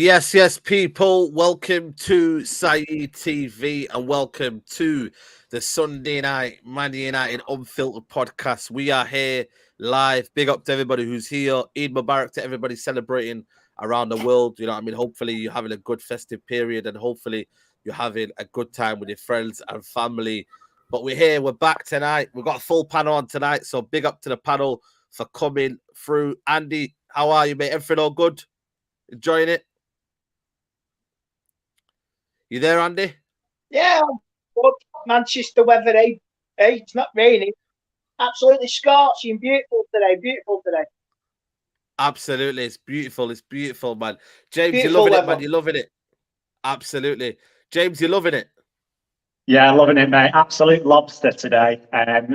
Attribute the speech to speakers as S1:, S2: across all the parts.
S1: Yes, people. Welcome to Saeed TV and welcome to the Sunday night Man United Unfiltered podcast. We are here live. Big up to everybody who's here. Eid Mubarak to everybody celebrating around the world. You know what I mean? Hopefully you're having a good festive period and hopefully you're having a good time with your friends and family. But we're here. We're back tonight. We've got a full panel on tonight. So big up to the panel for coming through. Andy, how are you, mate? Everything all good? Enjoying it? You there, Andy?
S2: Yeah, good. Manchester weather, eh? Hey, it's not raining. Absolutely scorching. Beautiful today.
S1: Absolutely. It's beautiful, man. James,
S2: Beautiful
S1: you're loving
S2: weather.
S1: it, man. You're loving it. Absolutely. James, you're loving it.
S3: Yeah, loving it, mate. Absolute lobster today.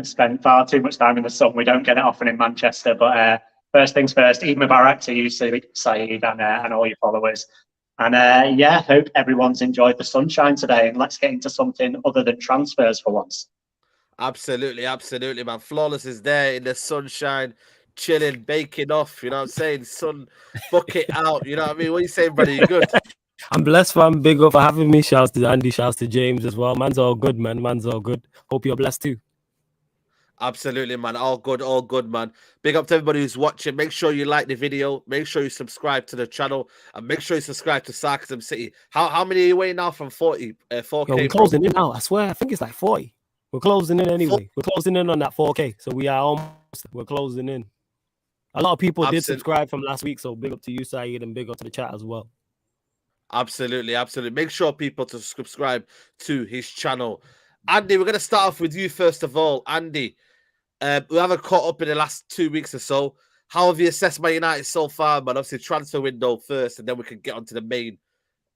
S3: Spent far too much time in the sun. We don't get it often in Manchester, but first things first, Eid Mubarak to you, Saeed, and all your followers. And yeah, hope everyone's enjoyed the sunshine today. And let's get into something other than transfers for once.
S1: Absolutely, man. Flawless is there in the sunshine, chilling, baking off. You know what I'm saying? Sun bucket out. You know what I mean? What are you saying, buddy? You good?
S4: I'm blessed, fam. Big up for having me. Shouts to Andy, shouts to James as well. Man's all good, man. Man's all good. Hope you're blessed too.
S1: Absolutely, man. All good, man. Big up to everybody who's watching. Make sure you like the video. Make sure you subscribe to the channel. And make sure you subscribe to Sarcasm City. How many are you away now from 4K?
S4: Yo, we're closing in now. I swear, I think it's like 40. We're closing in anyway. We're closing in on that 4K. So we are almost, we're closing in. A lot of people did subscribe from last week. So big up to you, Saeed, and big up to the chat as well.
S1: Absolutely. Make sure people to subscribe to his channel. Andy, we're going to start off with you first of all. Andy, we haven't caught up in the last 2 weeks or so. How have you assessed Man United so far, man? Obviously, transfer window first, and then we can get onto the main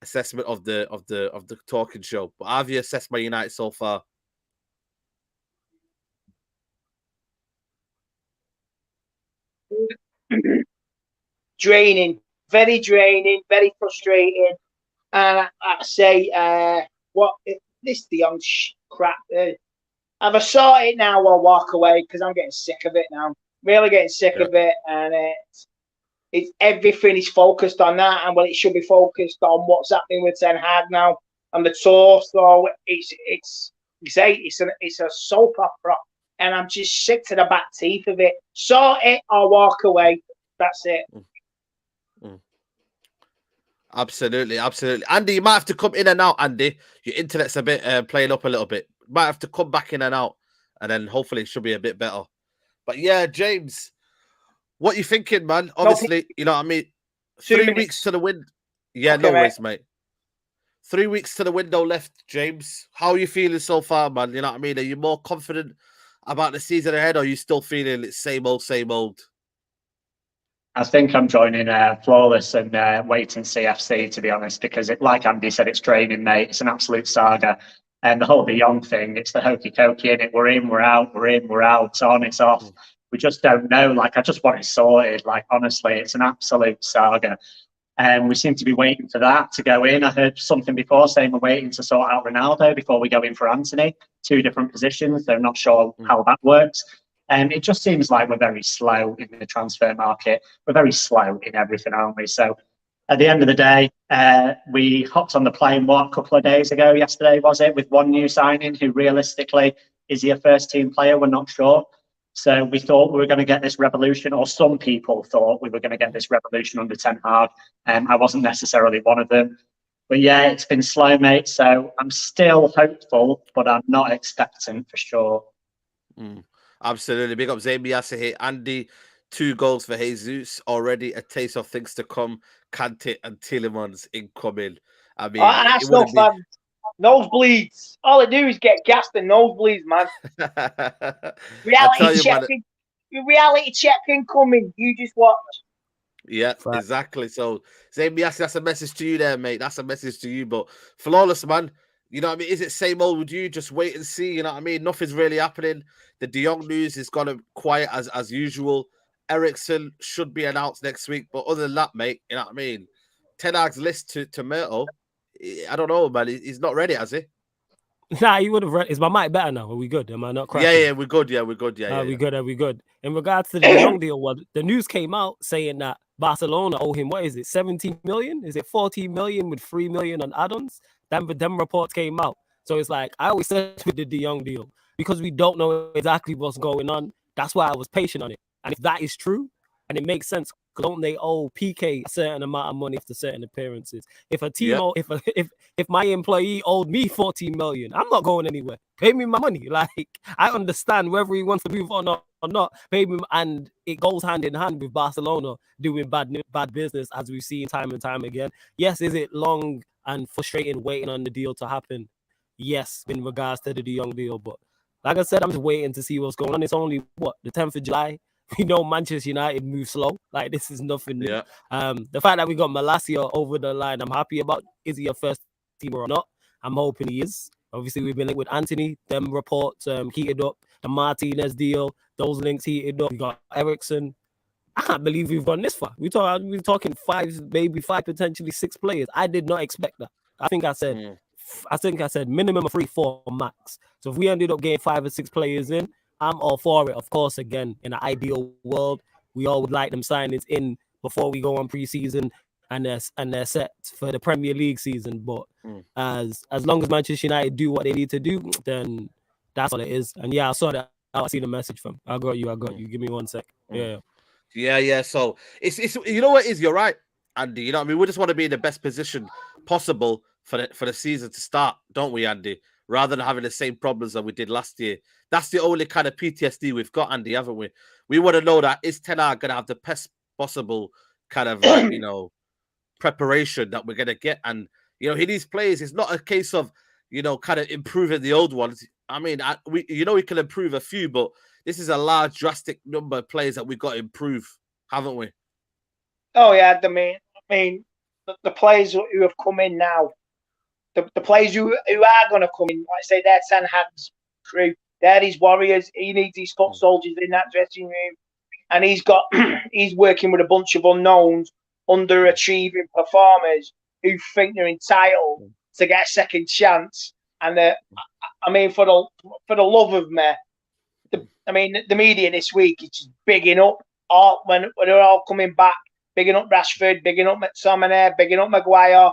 S1: assessment of the talking show. But how have you assessed Man United so far?
S2: Draining, very frustrating. And I say, this De Jong crap. Have I sorted it now? I'll walk away because I'm getting sick of it now. Really getting sick of it, and it's everything is focused on that, and it should be focused on what's happening with Ten Hag now and the tour. So it's a soap opera, and I'm just sick to the back teeth of it. Sort it or walk away. That's it.
S1: Absolutely. Andy, you might have to come in and out, Andy. Your internet's a bit playing up a little bit. Might have to come back in and out, and then hopefully it should be a bit better. But yeah, James, what you thinking, man? Obviously, you know what I mean? 3 weeks to the window. Yeah, okay, no worries, mate. 3 weeks to the window left, James. How are you feeling so far, man? You know what I mean? Are you more confident about the season ahead, or are you still feeling it's same old?
S3: I think I'm joining Flawless and waiting CFC, to be honest, because like Andy said, it's draining, mate. It's an absolute saga. And the whole De Jong thing, it's the hokey cokey in it. We're in, we're out, it's on, it's off. We just don't know. Like, I just want it sorted. Like, honestly, it's an absolute saga. And we seem to be waiting for that to go in. I heard something before saying we're waiting to sort out Ronaldo before we go in for Anthony. 2 different positions. They're not sure how that works. And it just seems like we're very slow in the transfer market. We're very slow in everything, aren't we? So at the end of the day, we hopped on the plane, a couple of days ago, yesterday, was it, with one new signing who realistically, is he a first-team player? We're not sure. So we thought we were going to get this revolution, or some people thought we were going to get this revolution under Ten Hag. I wasn't necessarily one of them. But yeah, it's been slow, mate. So I'm still hopeful, but I'm not expectant for sure.
S1: Absolutely. Big up Zamiasa here. Andy, 2 goals for Jesus. Already a taste of things to come. Kante and Tielemans incoming. I mean,
S2: that's no fun. Nosebleeds. All I do is get gassed and nosebleeds, man. Reality check incoming. You just watch.
S1: Yeah, exactly. So, Zamiasa, that's a message to you there, mate. That's a message to you. But Flawless, man. You know what I mean? Is it same old with you? Just wait and see. You know what I mean? Nothing's really happening. The De Jong news is gone quiet as usual. Eriksen should be announced next week. But other than that, mate, you know what I mean? Ten Hag's list to Myrtle, I don't know, man. He's not ready, has he?
S4: Nah, he would have read. Is my mic better now? Are we good? Am I not cracking?
S1: Yeah, we're good. Yeah, we're good.
S4: We good. In regards to the De Jong deal, well, the news came out saying that Barcelona owe him, what is it, 17 million? Is it 14 million with 3 million on add-ons? Them reports came out. So it's like, I always said with the De Jong deal, because we don't know exactly what's going on, that's why I was patient on it. And if that is true, and it makes sense, don't they owe PK a certain amount of money for certain appearances? If a team, if my employee owed me 14 million, I'm not going anywhere. Pay me my money. Like, I understand whether he wants to move on or not. Pay me, and it goes hand in hand with Barcelona doing bad business, as we've seen time and time again. Yes, is it long and frustrating waiting on the deal to happen? Yes, in regards to the De Jong deal, but like I said, I'm just waiting to see what's going on. It's only the 10th of July. We know Manchester United move slow. Like, this is nothing new.
S1: Yeah.
S4: The fact that we got Malacia over the line, I'm happy about. Is he a first teamer or not? I'm hoping he is. Obviously, we've been linked with Anthony. Them reports heated up. The Martinez deal, those links heated up. We got Ericsson. I can't believe we've gone this far. We're talking 5, maybe 5, potentially 6 players. I did not expect that. I think I said minimum of 3, 4 max. So if we ended up getting 5 or 6 players in, I'm all for it. Of course, again, in an ideal world, we all would like them signings in before we go on preseason and they're set for the Premier League season. But as long as Manchester United do what they need to do, then that's all it is. And yeah, I saw that. I see the message from. I got you. Give me 1 sec.
S1: Yeah. So it's you know what it is. You're right, Andy. You know what I mean. We just want to be in the best position possible for the season to start, don't we, Andy? Rather than having the same problems that we did last year. That's the only kind of PTSD we've got, Andy, haven't we? We want to know that is Ten Hag going to have the best possible kind of preparation that we're going to get, and he needs players. It's not a case of kind of improving the old ones. I mean, we can improve a few, but this is a large, drastic number of players that we've got to improve, haven't we?
S2: Oh yeah, I mean, the players who have come in now, the players who are going to come in, like I say, they're Ten Hag's crew. They're his warriors. He needs his foot soldiers in that dressing room, and he's working with a bunch of unknowns, underachieving performers who think they're entitled to get a second chance. And I mean, for the love of me, the media this week is just bigging up when they're all coming back, bigging up Rashford, bigging up McTominay, bigging up Maguire.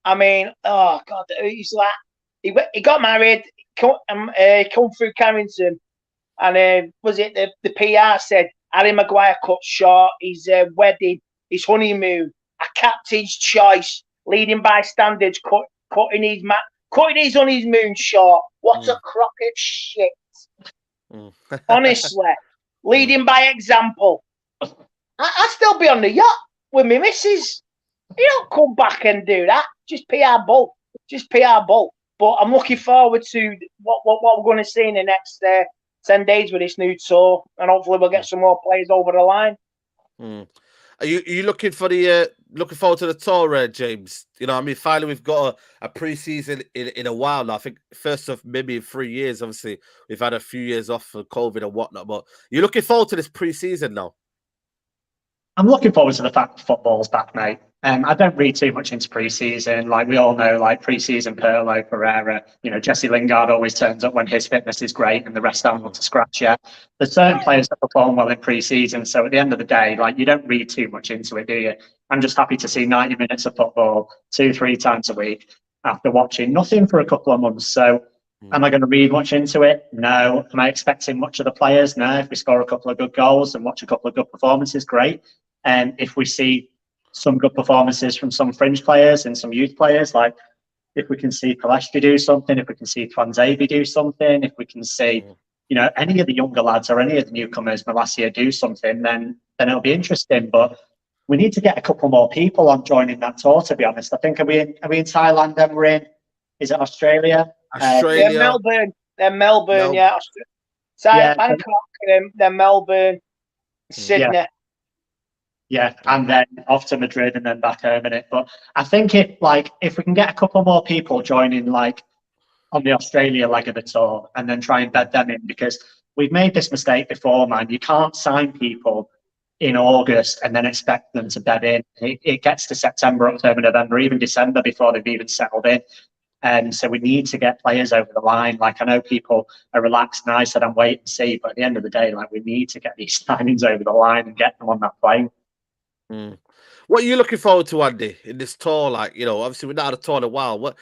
S2: I mean, oh God, he's like he got married, come through Carrington, and was it the PR said Harry Maguire cut short his wedding, his honeymoon, a captain's choice, leading by standards, cutting his honeymoon short. What a crock of shit! Honestly, leading by example. I'd still be on the yacht with my missus. You don't come back and do that. Just PR bull. But I'm looking forward to what we're going to see in the next 10 days with this new tour, and hopefully we'll get some more players over the line.
S1: Are you looking forward to the tour, James? I mean, finally we've got a pre-season in a while now. I think first of maybe in 3 years. Obviously, we've had a few years off for COVID and whatnot. But you're looking forward to this pre-season now?
S3: I'm looking forward to the fact football's back, mate. I don't read too much into pre-season. Like we all know, like pre-season Pirlo, Pereira, Jesse Lingard always turns up when his fitness is great and the rest aren't up to scratch yet. There's certain players that perform well in pre-season. So at the end of the day, like you don't read too much into it, do you? I'm just happy to see 90 minutes of football 2-3 times a week after watching nothing for a couple of months. So am I going to read much into it? No. Am I expecting much of the players? No. If we score a couple of good goals and watch a couple of good performances, great. And if we see some good performances from some fringe players and some youth players, like if we can see Pellistri do something, if we can see Twanzebe do something, if we can see, any of the younger lads or any of the newcomers, Malacia, do something, then it'll be interesting. But we need to get a couple more people on joining that tour, to be honest. I think are we in Thailand, then we're in, is it Australia?
S2: Melbourne. They're Melbourne, yeah. Bangkok, they're Melbourne, Sydney.
S3: Yeah, and then off to Madrid and then back home in it. But I think if we can get a couple more people joining on the Australia leg of the tour and then try and bed them in, because we've made this mistake before, man. You can't sign people in August and then expect them to bed in. It gets to September, October, November, even December before they've even settled in. And so we need to get players over the line. Like, I know people are relaxed and I said I'm wait and see, but at the end of the day, we need to get these signings over the line and get them on that plane.
S1: Mm. What are you looking forward to, Andy, in this tour? Like, you know, obviously we're not had a tour in a while. What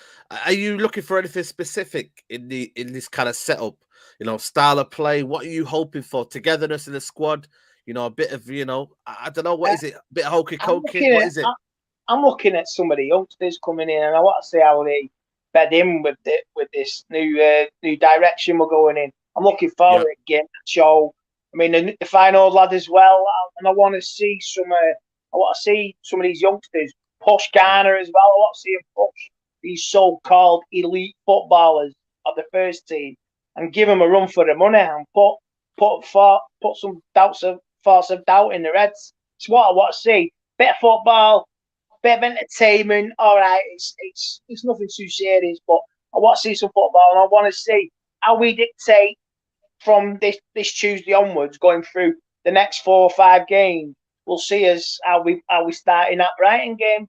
S1: are you looking for? Anything specific in this kind of setup? You know, style of play. What are you hoping for? Togetherness in the squad. You know, a bit of, you know, I don't know, what is it? A bit of hokey cokey. What is it?
S2: I'm looking at some of the youngsters coming in, and I want to see how they bed in with this new direction we're going in. I'm looking forward to getting the show. I mean, the fine old lad as well, and I want to see some. I want to see some of these youngsters push Garner as well. I want to see him push these so-called elite footballers of the first team and give them a run for the money and put some thoughts of doubt in their heads. It's what I want to see. Bit of football, bit of entertainment. All right, it's nothing too serious, but I want to see some football, and I want to see how we dictate from this Tuesday onwards, going through the next 4 or 5 games. We'll see us how we start in that Brighton game.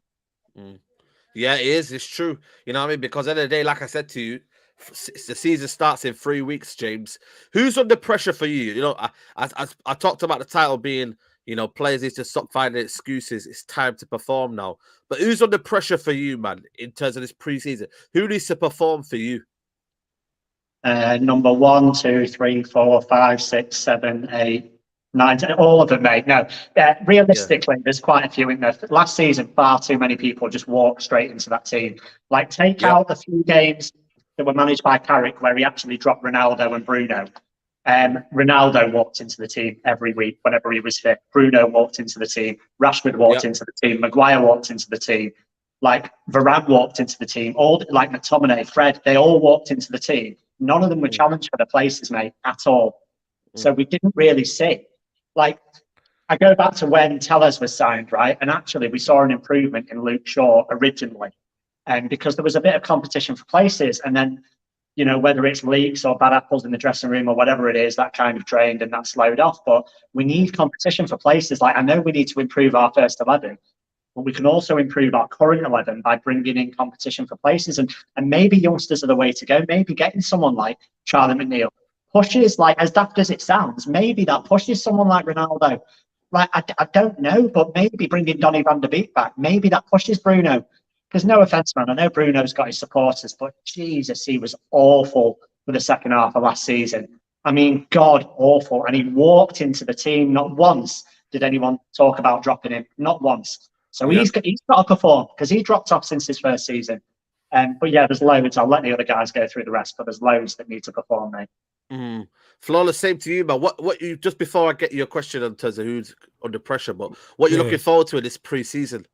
S1: Yeah, it is. It's true. You know what I mean? Because at the end of the day, like I said to you, the season starts in 3 weeks, James. Who's under pressure for you? You know, I talked about the title being, you know, players need to stop finding excuses. It's time to perform now. But who's under pressure for you, man, in terms of this preseason? Who needs to perform for you?
S3: Number 1, 2, 3, 4, 5, 6, 7, 8, 9, 10, all of them, mate. No, realistically, there's quite a few in there. Last season, far too many people just walked straight into that team. Like, take out the few games that were managed by Carrick where he actually dropped Ronaldo and Bruno. Ronaldo walked into the team every week whenever he was fit. Bruno walked into the team. Rashford walked into the team. Maguire walked into the team. Like, Varane walked into the team. All, like McTominay, Fred, they all walked into the team. None of them were challenged for the places, mate, at all. So we didn't really see. Like, I go back to when Tellers was signed, right? And actually, we saw an improvement in Luke Shaw originally. And because there was a bit of competition for places. And then, you know, whether it's leaks or bad apples in the dressing room or whatever it is, that kind of drained and that slowed off. But we need competition for places. Like, I know we need to improve our first 11. But we can also improve our current 11 by bringing in competition for places. And maybe youngsters are the way to go. Maybe getting someone like Charlie McNeil pushes, like, as daft as it sounds, maybe that pushes someone like Ronaldo. Like, I don't know, but maybe bringing Donny van der Beek back, maybe that pushes Bruno. Because no offence, man, I know Bruno's got his supporters, but Jesus, he was awful for the second half of last season. I mean, God, awful. And he walked into the team. Not once did anyone talk about dropping him. Not once. So he's got to perform, because he dropped off since his first season. But yeah, there's loads. I'll let the other guys go through the rest, but there's loads that need to perform, mate.
S1: Flawless, same to you, man. What you, just before I get your question in terms of who's under pressure, but what you're looking forward to in this preseason?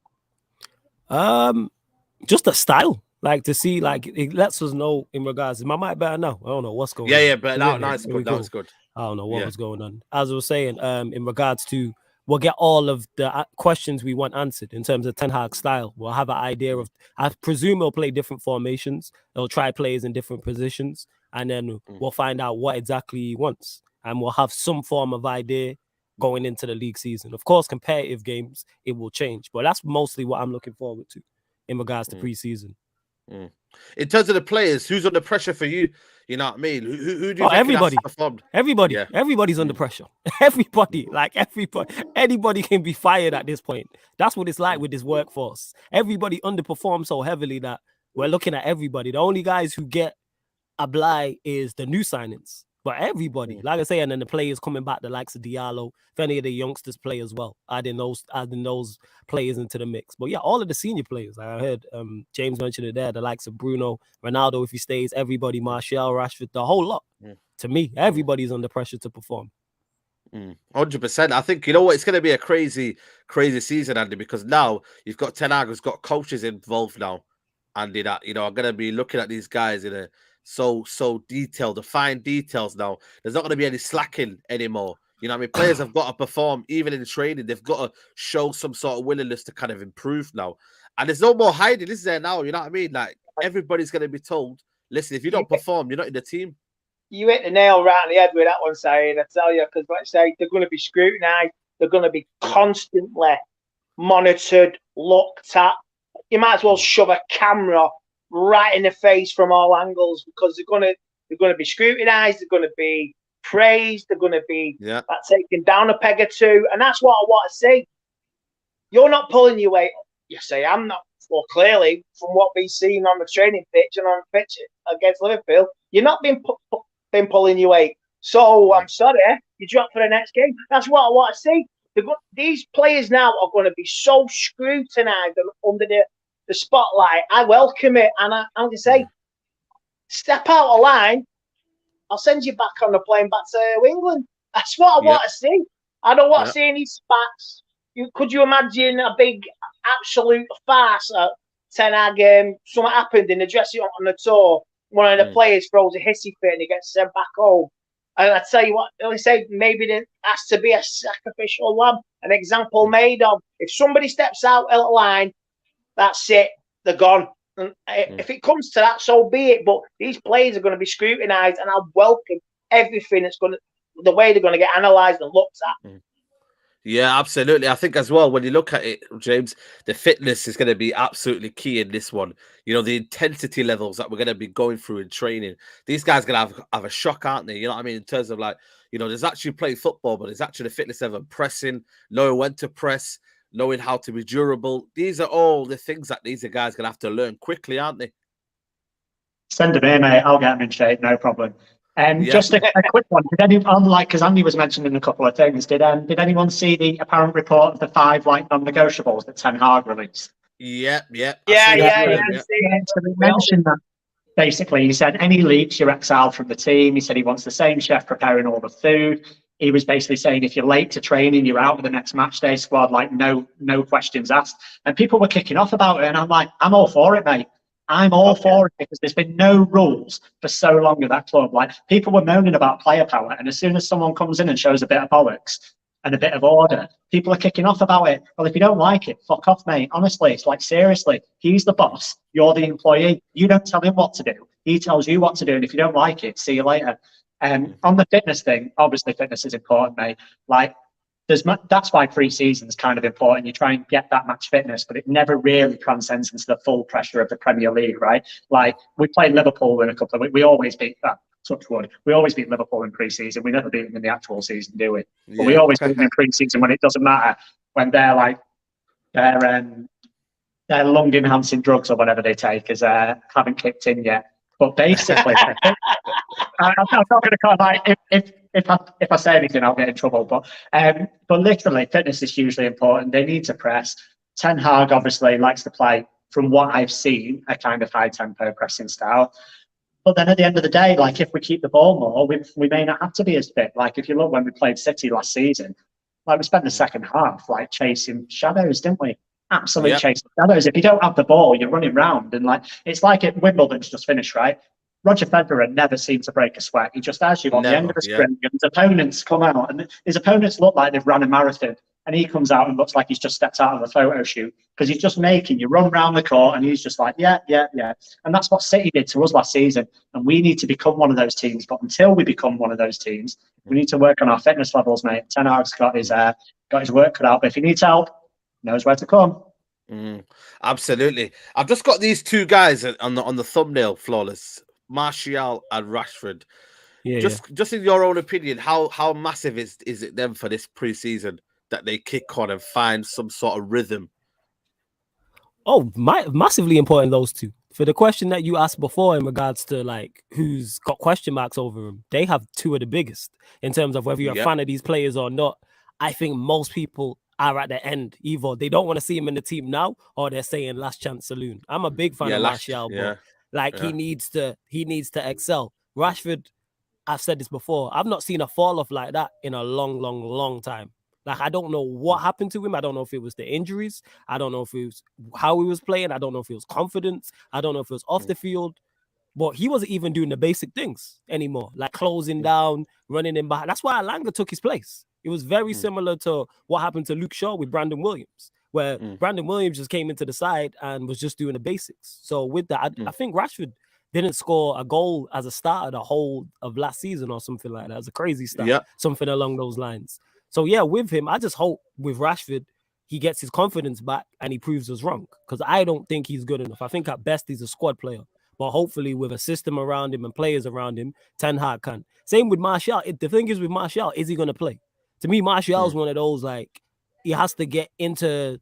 S4: Just a style, like, to see, like, it lets us know in regards. Am I mic better now? I don't know what's going on.
S1: Yeah, but now it's good. Now it's good.
S4: I don't know what was going on. As I was saying, in regards to, we'll get all of the questions we want answered in terms of Ten Hag style. We'll have an idea of, I presume he'll play different formations. He'll try players in different positions, and then we'll find out what exactly he wants. And we'll have some form of idea going into the league season. Of course, competitive games, it will change. But that's mostly what I'm looking forward to in regards to preseason.
S1: In terms of the players, who's under pressure for you? You know what I mean? Who do you think
S4: everybody?
S1: Performed?
S4: Everybody. Yeah. Everybody's under pressure. Everybody. Anybody can be fired at this point. That's what it's like with this workforce. Everybody underperforms so heavily that we're looking at everybody. The only guys who get a blight is the new signings. But everybody, like I say, and then the players coming back, the likes of Diallo, if any of the youngsters play as well, adding those players into the mix. But yeah, all of the senior players, like I heard James mention it there, the likes of Bruno, Ronaldo, if he stays, everybody, Martial, Rashford, the whole lot. To me, everybody's under pressure to perform.
S1: 100%. I think, you know what, it's going to be a crazy season, Andy, because now you've got Ten Hag who's got coaches involved now, Andy, that, you know, are going to be looking at these guys in a so detailed, the fine details now. There's not going to be any slacking anymore. You know what I mean? Players have got to perform, even in training. They've got to show some sort of willingness to kind of improve now. And there's no more hiding, is there now? You know what I mean? Like, everybody's going to be told, listen, if you don't perform, you're not in the team.
S2: You hit the nail right on the head with that one, Saeed, I tell you, because let's say they're going to be scrutinised. They're going to be constantly monitored, looked at. You might as well shove a camera right in the face from all angles, because they're going to be scrutinised, they're going to be praised, they're going to be taken down a peg or two, and that's what I want to see. You're not pulling your weight. You say, I'm not. Well, clearly, from what we've seen on the training pitch and on the pitch against Liverpool, you're not been pulling your weight. So I'm sorry, you drop for the next game. That's what I want to see. These players now are going to be so scrutinised under the spotlight. I welcome it, and I'm going to say, step out of line. I'll send you back on the plane back to England. That's what I want to see. I don't want to see any spats. Could you imagine a big absolute farce at Ten Hag? Something happened in the dressing room on the tour. One of the players throws a hissy fit and he gets sent back home. And I tell you what, they say maybe there has to be a sacrificial lamb, an example made of. If somebody steps out of the line, that's it. They're gone. And if it comes to that, so be it. But these players are going to be scrutinised, and I welcome everything the way they're going to get analysed and looked at.
S1: Yeah, absolutely. I think as well, when you look at it, James, the fitness is going to be absolutely key in this one. You know, the intensity levels that we're going to be going through in training. These guys are going to have a shock, aren't they? You know what I mean? In terms of there's actually playing football, but there's actually the fitness level, pressing, knowing when to press, knowing how to be durable. These are all the things that these guys are going to have to learn quickly, aren't they?
S3: Send them in, mate. I'll get them in shape, no problem. Just a quick one. Did anyone, because Andy was mentioning a couple of things, did anyone see the apparent report of the 5 non-negotiables that Ten Hag released?
S2: Yeah.
S3: So he mentioned that basically. He said any leaks, you're exiled from the team. He said he wants the same chef preparing all the food. He was basically saying if you're late to training, you're out of the next match day squad. No questions asked. And people were kicking off about it, and I'm like, I'm all for it, mate. I'm all for it because there's been no rules for so long at that club. People were moaning about player power, and as soon as someone comes in and shows a bit of bollocks and a bit of order, people are kicking off about it. Well, if you don't like it, fuck off, mate. Honestly, it's seriously, he's the boss. You're the employee. You don't tell him what to do. He tells you what to do, and if you don't like it, see you later. On the fitness thing, obviously fitness is important, mate. That's why pre-season is kind of important. You try and get that match fitness, but it never really transcends into the full pressure of the Premier League, right? We played Liverpool in a couple of weeks. We always beat that. Touch wood. We always beat Liverpool in pre-season. We never beat them in the actual season, do we? Yeah. But we always beat them in pre-season when it doesn't matter. When they're their lung-enhancing drugs or whatever they take haven't kicked in yet. But basically, I'm not going to call if I say anything, I'll get in trouble. But literally, fitness is hugely important. They need to press. Ten Hag obviously likes to play, from what I've seen, a kind of high-tempo pressing style. But then at the end of the day, if we keep the ball more, we may not have to be as fit. If you look when we played City last season, we spent the second half chasing shadows, didn't we? Absolutely chasing shadows. If you don't have the ball, you're running round. And it's like at Wimbledon's just finished, right? Roger Federer never seemed to break a sweat. He just has you on the end of the sprint, and his opponents come out, and his opponents look like they've run a marathon, and he comes out and looks like he's just stepped out of a photo shoot because he's just making you run around the court, and he's just yeah. And that's what City did to us last season, and we need to become one of those teams. But until we become one of those teams, we need to work on our fitness levels, mate. Ten Hag's got his work cut out, but if he needs help, he knows where to come.
S1: Absolutely. I've just got these two guys on the thumbnail, Flawless. Martial and Rashford. Just in your own opinion, how massive is it them for this pre-season that they kick on and find some sort of rhythm?
S4: Oh, massively important, those two. For the question that you asked before in regards to who's got question marks over them, they have two of the biggest in terms of whether you're a fan of these players or not. I think most people are at the end. Either they don't want to see him in the team now, or they're saying last chance saloon. I'm a big fan of Martial, but he needs to excel. Rashford, I've said this before, I've not seen a fall off like that in a long time. I don't know what happened to him. I don't know if it was the injuries. I don't know if it was how he was playing. I don't know if it was confidence. I don't know if it was off the field. But he wasn't even doing the basic things anymore, closing down, running in behind. That's why Alanga took his place. It was very similar to what happened to Luke Shaw with Brandon Williams, where Brandon Williams just came into the side and was just doing the basics. So with that, I think Rashford didn't score a goal as a starter the whole of last season or something like that. It's a crazy start, something along those lines. So with him, I just hope with Rashford, he gets his confidence back and he proves us wrong, because I don't think he's good enough. I think at best he's a squad player. But hopefully with a system around him and players around him, Ten Hag can. Same with Martial. The thing is with Martial, is he going to play? To me, Martial is one of those, he has to get into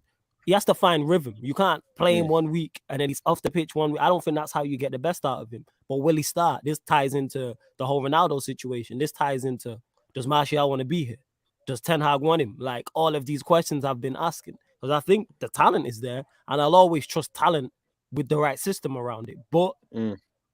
S4: he has to find rhythm. You can't play him 1 week and then he's off the pitch 1 week. I don't think that's how you get the best out of him. But will he start? This ties into the whole Ronaldo situation. This ties into, does Martial want to be here? Does Ten Hag want him? Like, all of these questions I've been asking. Because I think the talent is there, and I'll always trust talent with the right system around it. But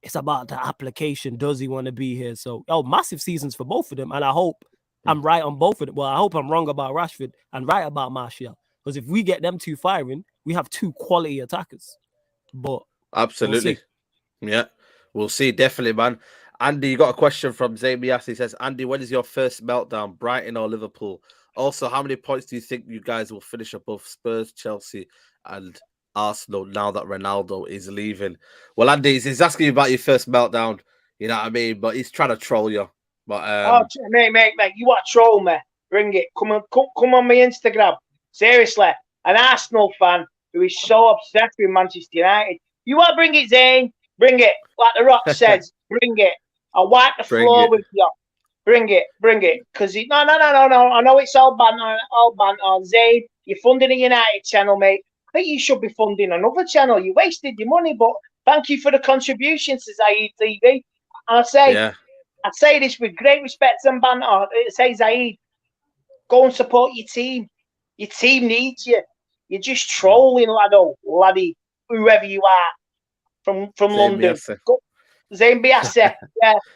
S4: it's about the application. Does he want to be here? So, massive seasons for both of them. And I hope I'm right on both of them. Well, I hope I'm wrong about Rashford and right about Martial. Because if we get them two firing, we have two quality attackers. But
S1: absolutely. We'll see. Definitely, man. Andy, you got a question from Zamias. He says, Andy, when is your first meltdown, Brighton or Liverpool? Also, how many points do you think you guys will finish above Spurs, Chelsea, and Arsenal now that Ronaldo is leaving? Well, Andy, he's asking you about your first meltdown. You know what I mean? But he's trying to troll you. But
S2: mate, you want to troll me? Bring it. Come on my Instagram. Seriously, an Arsenal fan who is so obsessed with Manchester United. You want to bring it, Zane? Bring it. Like The Rock says, bring it. I'll wipe the floor with you. Bring it. Because no. I know it's all banter. Zayn, you're funding a United channel, mate. I think you should be funding another channel. You wasted your money, but thank you for the contributions to Zaid TV. And I say this with great respect and banter. I say, Zaid, go and support your team. Your team needs you. You're just trolling, laddie, whoever you are from London. Zayn Biase.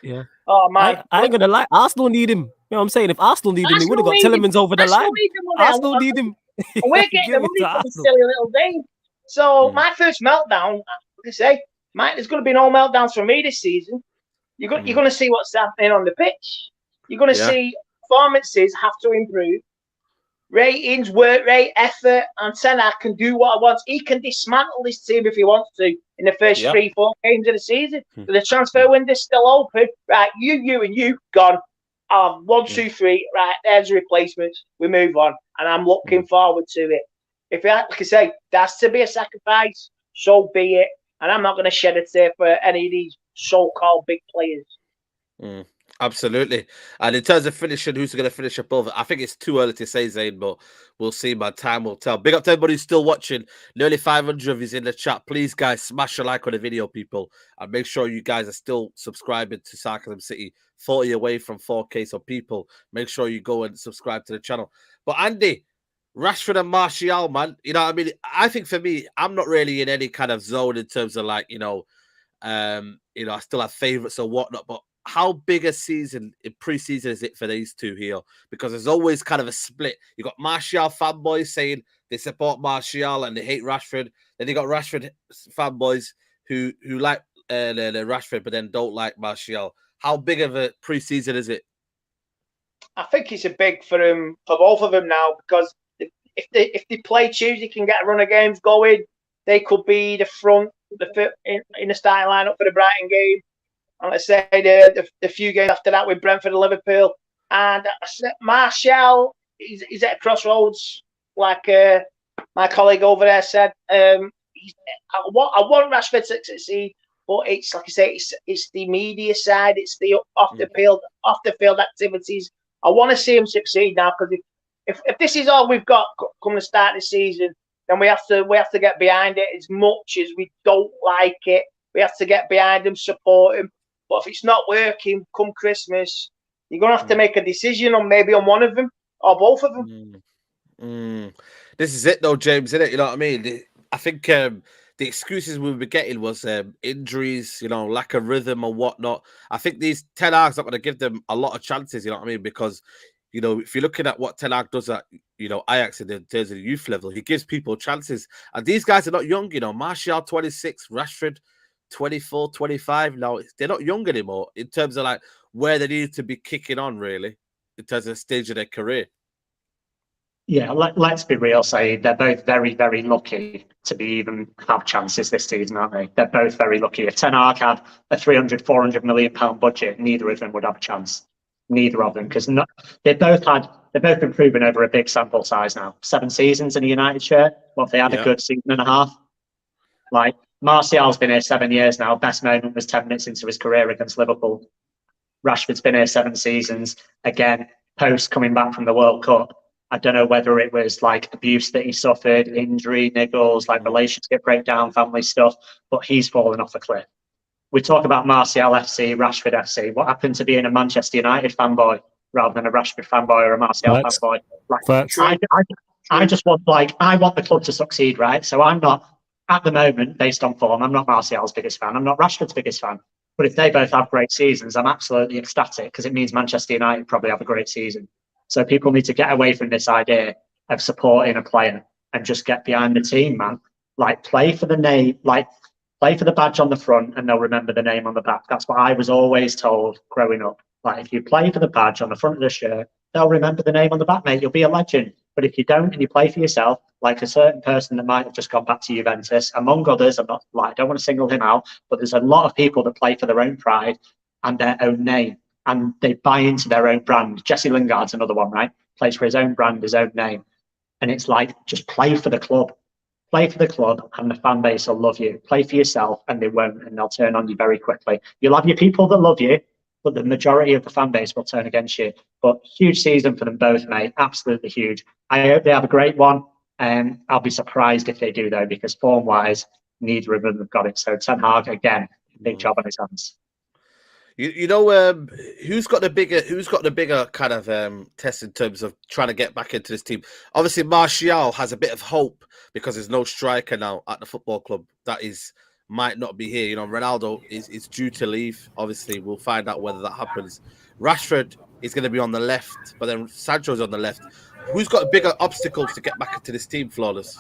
S4: Yeah.
S2: Oh, man.
S4: I ain't going to lie. Arsenal need him. You know what I'm saying? If Arsenal need him, they would have got Tillemans over the line. Arsenal need him.
S2: We're getting the money for the silly little thing. So, my first meltdown, like I say, there's going to be no meltdowns for me this season. You're going to see what's happening on the pitch. You're going to see performances have to improve. Ratings, work rate, effort, and Ten Hag can do what he wants. He can dismantle this team if he wants to in the first 3-4 games of the season. But the transfer window's still open. Right, you and you gone. 1, 2, 3. Right, there's replacements. We move on, and I'm looking forward to it. If like I say, that's to be a sacrifice, so be it. And I'm not going to shed a tear for any of these so-called big players.
S1: Absolutely. And in terms of finishing, who's going to finish above? I think it's too early to say, Zayn, but we'll see. My time will tell. Big up to everybody who's still watching. Nearly 500 of you in the chat. Please, guys, smash a like on the video, people. And make sure you guys are still subscribing to Sarcasm City. 40 away from 4K. So, people, make sure you go and subscribe to the channel. But, Andy, Rashford and Martial, man, you know what I mean? I think for me, I'm not really in any kind of zone in terms of I still have favourites or whatnot, but how big a season in pre-season is it for these two here? Because there's always kind of a split. You got Martial fanboys saying they support Martial and they hate Rashford. Then you got Rashford fanboys who like Rashford but then don't like Martial. How big of a pre-season is it?
S2: I think it's a big for both of them now, because if they play Tuesday, can get a run of games going. They could be the front in the starting lineup for the Brighton game. And let's say the few games after that with Brentford and Liverpool. And Martial is at a crossroads, like my colleague over there said. I want Rashford to succeed, but it's like I say, it's the media side, it's the off the field activities. I want to see him succeed now, because if this is all we've got coming to start the season, then we have to get behind it. As much as we don't like it, we have to get behind him, support him. But if it's not working come Christmas, you're going to have to make a decision on one of them or both of them.
S1: This is it, though, James, isn't it? You know what I mean? I think the excuses we were getting was injuries, lack of rhythm or whatnot. I think these Ten Hag's not going to give them a lot of chances, you know what I mean? Because, if you're looking at what Ten Hag does at, Ajax in terms of the youth level, he gives people chances. And these guys are not young, Martial, 26, Rashford, 24, 25. Now they're not young anymore in terms of where they need to be kicking on, really, in terms of the stage of their career.
S3: Yeah, let's be real, Saeed. They're both very, very lucky to even have chances this season, aren't they? They're both very lucky. If Ten Hag had a 300, 400 million pound budget, neither of them would have a chance. Neither of them, because they've both been proven over a big sample size now. 7 seasons in a United shirt. Well, if they had a good season and a half. Martial's been here 7 years now. Best moment was 10 minutes into his career against Liverpool. Rashford's been here 7 seasons. Again, post coming back from the World Cup. I don't know whether it was like abuse that he suffered, injury, niggles, like relationship breakdown, family stuff, but he's fallen off a cliff. We talk about Martial FC, Rashford FC. What happened to being a Manchester United fanboy rather than a Rashford fanboy or a Martial fanboy? Like, I just want, like, I want the club to succeed, right? So I'm not, at the moment, based on form, I'm not Martial's biggest fan. I'm not Rashford's biggest fan. But if they both have great seasons, I'm absolutely ecstatic because it means Manchester United probably have a great season. So people need to get away from this idea of supporting a player and just get behind the team, man. Like, play for the name, like, play for the badge on the front and they'll remember the name on the back. That's what I was always told growing up. Like, if you play for the badge on the front of the shirt, they'll remember the name on the back, mate. You'll be a legend. But if you don't and you play for yourself, like a certain person that might have just gone back to Juventus, among others, I don't want to single him out, but there's a lot of people that play for their own pride and their own name, and they buy into their own brand. Jesse Lingard's another one, right? Plays for his own brand, his own name. And it's like, just play for the club. Play for the club and the fan base will love you. Play for yourself and they won't, and they'll turn on you very quickly. You'll have your people that love you, but the majority of the fan base will turn against you. But huge season for them both, mate. Absolutely huge. I hope they have a great one. I'll be surprised if they do, though, because form-wise, neither of them have got it. So Ten Hag, again, big job on his hands.
S1: You know, who's got the bigger kind of test in terms of trying to get back into this team? Obviously, Martial has a bit of hope because there's no striker now at the football club that might not be here. You know, Ronaldo is due to leave. Obviously, we'll find out whether that happens. Rashford is going to be on the left, but then Sancho's on the left. Who's got bigger obstacles to get back into this team, Flawless?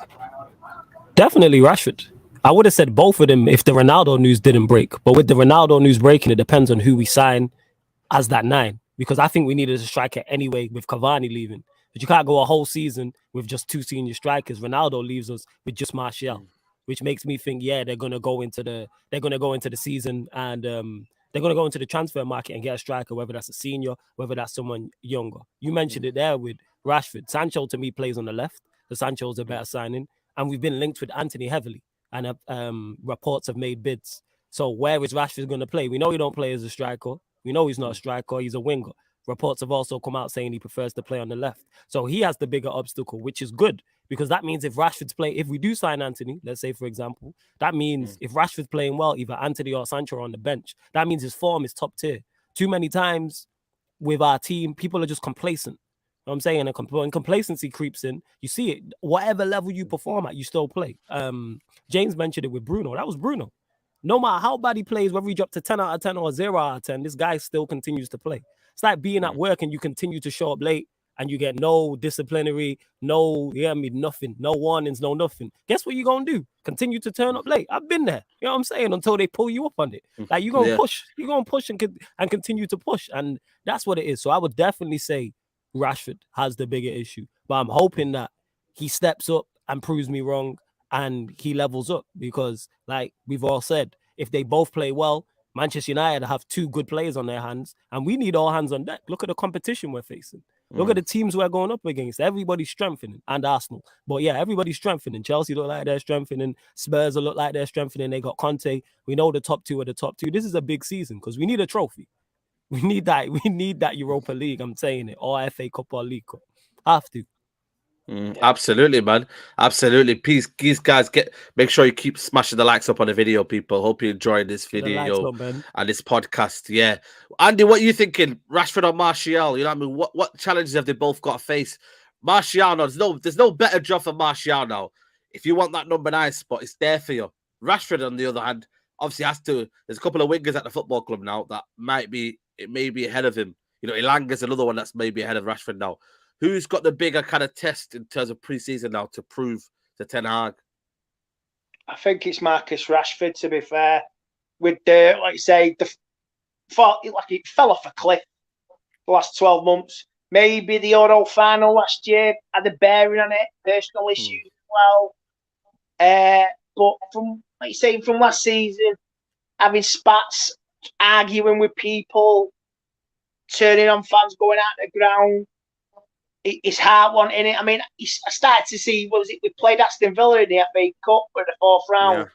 S4: Definitely Rashford. I would have said both of them if the Ronaldo news didn't break. But with the Ronaldo news breaking, it depends on who we sign as that 9. Because I think we needed a striker anyway with Cavani leaving. But you can't go a whole season with just 2 senior strikers. Ronaldo leaves us with just Martial, which makes me think, they're gonna go into the season and they're gonna go into the transfer market and get a striker, whether that's a senior, whether that's someone younger. You mentioned it there with Rashford. Sancho to me plays on the left. The Sancho's a better signing, and we've been linked with Anthony heavily. And reports have made bids. So where is Rashford going to play? We know he don't play as a striker. We know he's not a striker. He's a winger. Reports have also come out saying he prefers to play on the left. So he has the bigger obstacle, which is good because that means if we do sign Anthony, let's say, for example, that means if Rashford's playing well, either Anthony or Sancho are on the bench, that means his form is top tier. Too many times with our team, people are just complacent. You know what I'm saying? And when complacency creeps in, you see it. Whatever level you perform at, you still play. James mentioned it with Bruno. That was Bruno. No matter how bad he plays, whether he dropped to 10 out of 10 or 0 out of 10, this guy still continues to play. It's like being at work and you continue to show up late and you get no disciplinary, nothing, no warnings, no nothing. Guess what you're going to do? Continue to turn up late. I've been there. You know what I'm saying? Until they pull you up on it. Like you're going to push. You're going to push and continue to push. And that's what it is. So I would definitely say Rashford has the bigger issue. But I'm hoping that he steps up and proves me wrong and he levels up because, like we've all said, if they both play well, Manchester United have 2 good players on their hands and we need all hands on deck. Look at the competition we're facing. Look at the teams we're going up against. Everybody's strengthening, and Arsenal. But everybody's strengthening. Chelsea look like they're strengthening. Spurs look like they're strengthening. They got Conte. We know the top 2 are the top 2. This is a big season because we need a trophy. We need that. We need that Europa League. I'm saying it. Or FA Cup or League Cup. Have to.
S1: Absolutely, man. Absolutely. Please, guys, make sure you keep smashing the likes up on the video, people. Hope you enjoyed this video and this podcast. Yeah. Andy, what are you thinking? Rashford or Martial? You know what I mean? What challenges have they both got to face? Martial, there's no better job for Martial now. If you want that number 9 spot, it's there for you. Rashford, on the other hand, obviously there's a couple of wingers at the football club now that may be ahead of him. You know, Ilanga's another one that's maybe ahead of Rashford now. Who's got the bigger kind of test in terms of preseason now to prove to Ten Hag?
S2: I think it's Marcus Rashford, to be fair. With the, like you say, it fell off a cliff the last 12 months. Maybe the Euro final last year had a bearing on it, personal issues as well. But from, like you say, from last season, having spats, arguing with people, turning on fans, going out the ground, his heart wanting it. I mean, I started to see, we played Aston Villa in the FA Cup in the 4th round,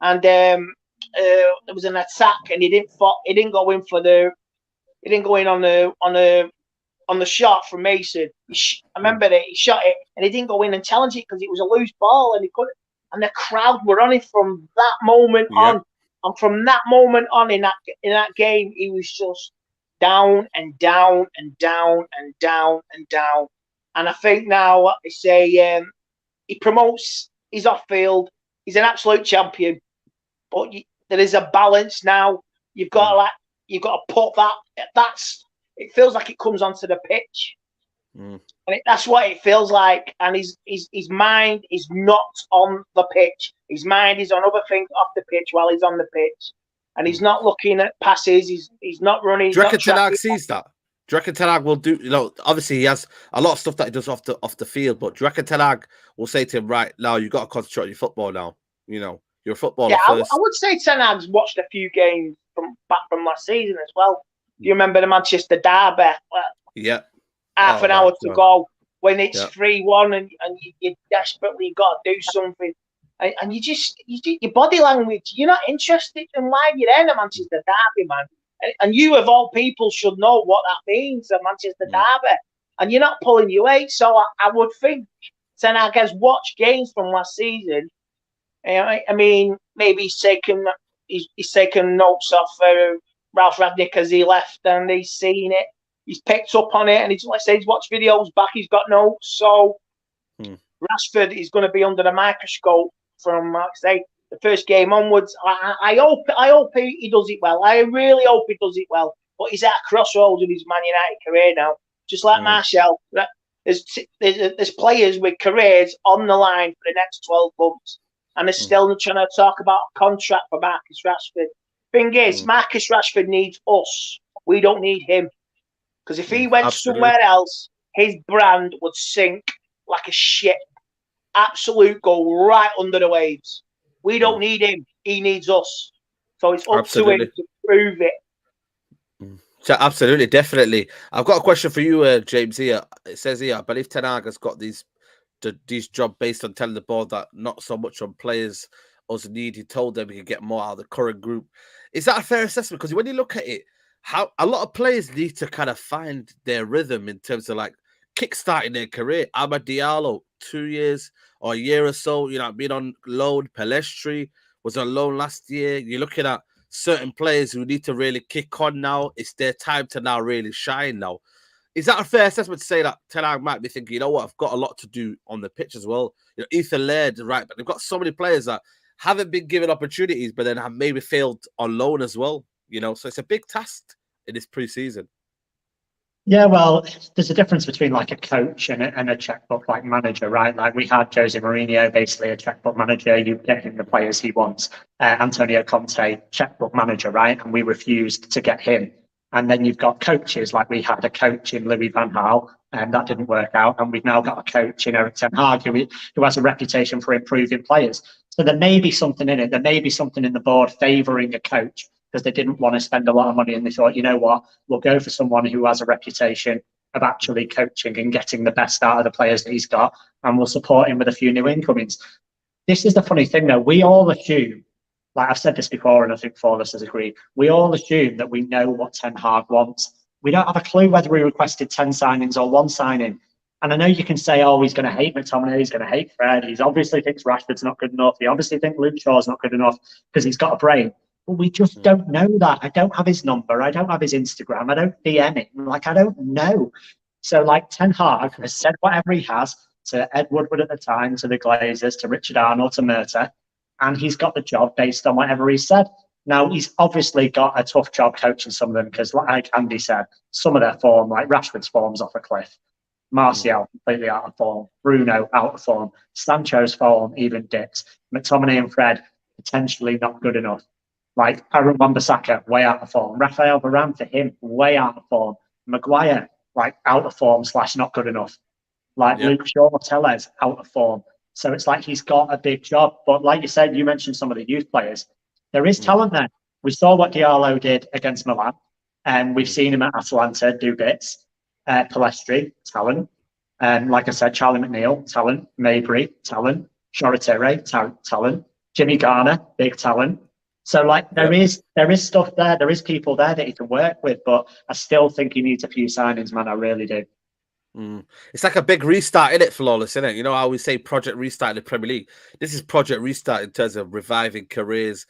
S2: and there was an attack, and he didn't go in on the on the shot from Mason. I remember that he shot it and he didn't go in and challenge it because it was a loose ball and he couldn't. And the crowd were on it from that moment on. And from that moment on in that game, he was just down and down and down and down and down. And I think now, what they say, he promotes his off field. He's an absolute champion, but there is a balance now. You've got to put that. It feels like it comes onto the pitch, and that's what it feels like. And his mind is not on the pitch. His mind is on other things off the pitch while he's on the pitch, and he's not looking at passes. He's not running.
S1: Do you reckon Ten Hag sees that? Do you reckon Ten Hag will do? Obviously he has a lot of stuff that he does off the field, but do you reckon Ten Hag will say to him, right now you've got to concentrate on your football now? You're a footballer first.
S2: I would say Ten Hag's watched a few games back from last season as well. Do you remember the Manchester derby?
S1: Yeah.
S2: Half an hour to go when it's 3-1 and you desperately got to do something. And your body language, you're not interested in why you're in a Manchester derby, man. And you, of all people, should know what that means, a Manchester derby. And you're not pulling your weight. So I would think Ten Hag has watched games from last season. I mean, maybe he's taken notes off Ralph Rangnick as he left, and he's seen it. He's picked up on it, and he's watched videos back. He's got notes. So Rashford is going to be under the microscope from, the first game onwards. I hope he does it well. I really hope he does it well. But he's at a crossroads of his Man United career now, just like Martial. There's players with careers on the line for the next 12 months, and they're still trying to talk about a contract for Marcus Rashford. Thing is, Marcus Rashford needs us. We don't need him. Because if he went somewhere else, his brand would sink like a ship. Absolute go right under the waves. We don't need him. He needs us. So it's up to him to prove it.
S1: So absolutely, definitely. I've got a question for you, James. Here it says here, I believe Ten Hag has got these job based on telling the board that not so much on players us need. He told them he could get more out of the current group. Is that a fair assessment? Because when you look at it, how a lot of players need to kind of find their rhythm in terms of like kickstarting their career. Amad Diallo, 2 years or a year or so, been on loan. Pelestri was on loan last year. You're looking at certain players who need to really kick on now. It's their time to now really shine now. Is that a fair assessment to say that Ten Hag might be thinking, I've got a lot to do on the pitch as well? Ethan Laird, right, but they've got so many players that haven't been given opportunities, but then have maybe failed on loan as well. So it's a big task in this pre-season.
S3: Yeah, well, there's a difference between like a coach and a checkbook like manager, right? Like we had Jose Mourinho, basically a checkbook manager. You get him the players he wants. Antonio Conte, checkbook manager, right? And we refused to get him. And then you've got coaches, like we had a coach in Louis van Gaal, and that didn't work out. And we've now got a coach in Erik ten Hag who has a reputation for improving players. So there may be something in it. There may be something in the board favouring a coach because they didn't want to spend a lot of money and they thought, we'll go for someone who has a reputation of actually coaching and getting the best out of the players that he's got, and we'll support him with a few new incomings. This is the funny thing, though. We all assume, like I've said this before, and I think four of us has agreed, we all assume that we know what Ten Hag wants. We don't have a clue whether he requested 10 signings or one signing. And I know you can say, he's going to hate McTominay, he's going to hate Fred, he obviously thinks Rashford's not good enough, he obviously thinks Luke Shaw's not good enough because he's got a brain. But we just don't know that. I don't have his number. I don't have his Instagram. I don't DM him. I don't know. So, Ten Hag has said whatever he has to Ed Woodward at the time, to the Glazers, to Richard Arnold, to Murta, and he's got the job based on whatever he said. Now, he's obviously got a tough job coaching some of them because, like Andy said, some of their form, like Rashford's form's off a cliff. Martial, completely out of form. Bruno, out of form. Sancho's form even dips. McTominay and Fred, potentially not good enough. Like Aaron Wan-Bissaka, way out of form. Rafael Varane, for him, way out of form. Maguire, out of form / not good enough. Luke Shaw, Tellez, out of form. So it's like he's got a big job. But like you said, you mentioned some of the youth players. There is talent there. We saw what Diallo did against Milan. And we've seen him at Atalanta do bits. Pelestri, talent. And like I said, Charlie McNeil, talent. Mabry, talent. Shoretire, talent. Jimmy Garner, big talent. So like there is stuff there. There is people there that he can work with, but I still think he needs a few signings, man. I really do.
S1: It's like a big restart in it, Flawless, isn't it? You know, I always say project restart in the Premier League. This is project restart in terms of reviving careers,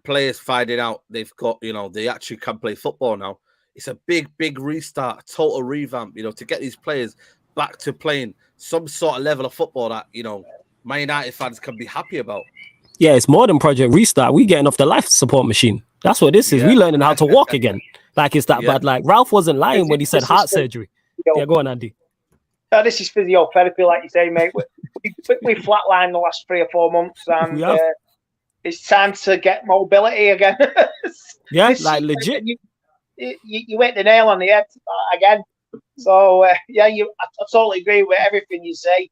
S1: players finding out they've got, you know, they actually can play football now. It's a big restart, a total revamp, you know, to get these players back to playing some sort of level of football that, you know, Man United fans can be happy about.
S4: Yeah, it's more than project restart. We getting off the life support machine. That's what this is. We learning how to walk again. Like it's that bad. Like Ralph wasn't lying when he said heart surgery. Yeah, go on, Andy.
S2: This is physiotherapy, like you say, mate. We flatlined the last 3 or 4 months, and it's time to get mobility again.
S4: Yeah, like legit.
S2: You hit the nail on the head again. So I totally agree with everything you say,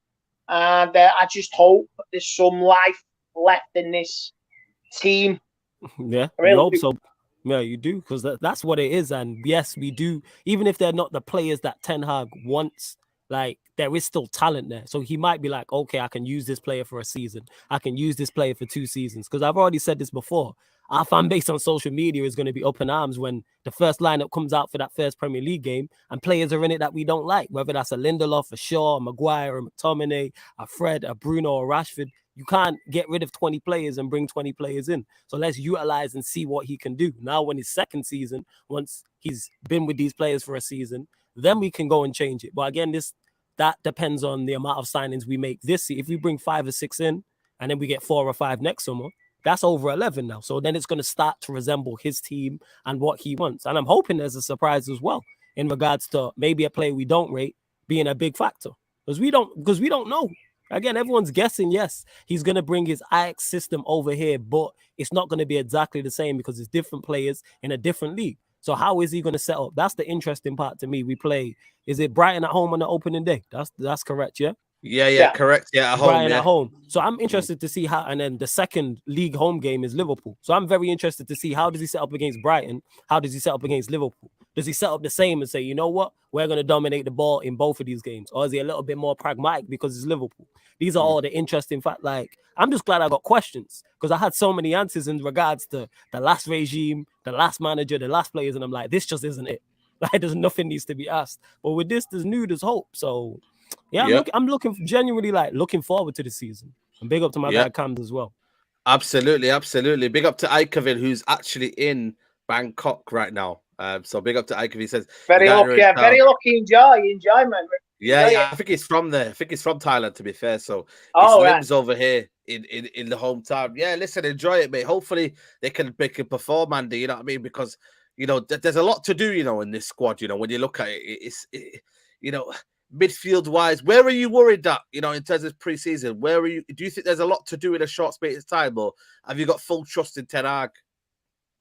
S2: and I just hope there's some life left in this team.
S4: Yeah, I really hope so. Yeah, you do, because that's what it is. And yes, we do. Even if they're not the players that Ten Hag wants, like there is still talent there. So he might be like, okay, I can use this player for a season. I can use this player for 2 seasons. Because I've already said this before. Our fan base on social media is going to be up in arms when the first lineup comes out for that first Premier League game and players are in it that we don't like, whether that's a Lindelof, a Shaw, a Maguire, a McTominay, a Fred, a Bruno, or Rashford. You can't get rid of 20 players and bring 20 players in. So let's utilize and see what he can do. Now, when his second season, once he's been with these players for a season, then we can go and change it. But again, that depends on the amount of signings we make this year. If we bring 5 or 6 in and then we get 4 or 5 next summer, that's over 11 now. So then it's going to start to resemble his team and what he wants. And I'm hoping there's a surprise as well in regards to maybe a player we don't rate being a big factor. Because we don't know. Again, everyone's guessing, yes, he's going to bring his Ajax system over here, but it's not going to be exactly the same because it's different players in a different league. So how is he going to set up? That's the interesting part to me. We play, is it Brighton at home on the opening day? That's correct, yeah?
S1: Yeah, correct. Yeah, at home.
S4: Brighton at home. So I'm interested to see how, and then the second league home game is Liverpool. So I'm very interested to see how does he set up against Brighton? How does he set up against Liverpool? Does he set up the same and say, you know what, we're going to dominate the ball in both of these games? Or is he a little bit more pragmatic because it's Liverpool? These are all the interesting facts. Like, I'm just glad I got questions because I had so many answers in regards to the last regime, the last manager, the last players. And I'm like, this just isn't it. Like, there's nothing needs to be asked. But with this, there's hope. So, yeah, I'm genuinely looking forward to the season. And big up to my guy Cams as well.
S1: Absolutely. Big up to Ikovin, who's actually in Bangkok right now. So big up to Ikovin. He says,
S2: very lucky. Enjoy, man.
S1: Yeah, I think he's from there. I think he's from Thailand, to be fair. So he lives over here in the hometown. Yeah, listen, enjoy it, mate. Hopefully they can perform, Andy. You know what I mean? Because you know there's a lot to do. You know, in this squad. You know, when you look at it, you know, midfield wise, where are you worried that in terms of preseason? Where are you? Do you think there's a lot to do in a short space of time, or have you got full trust in Ten Hag?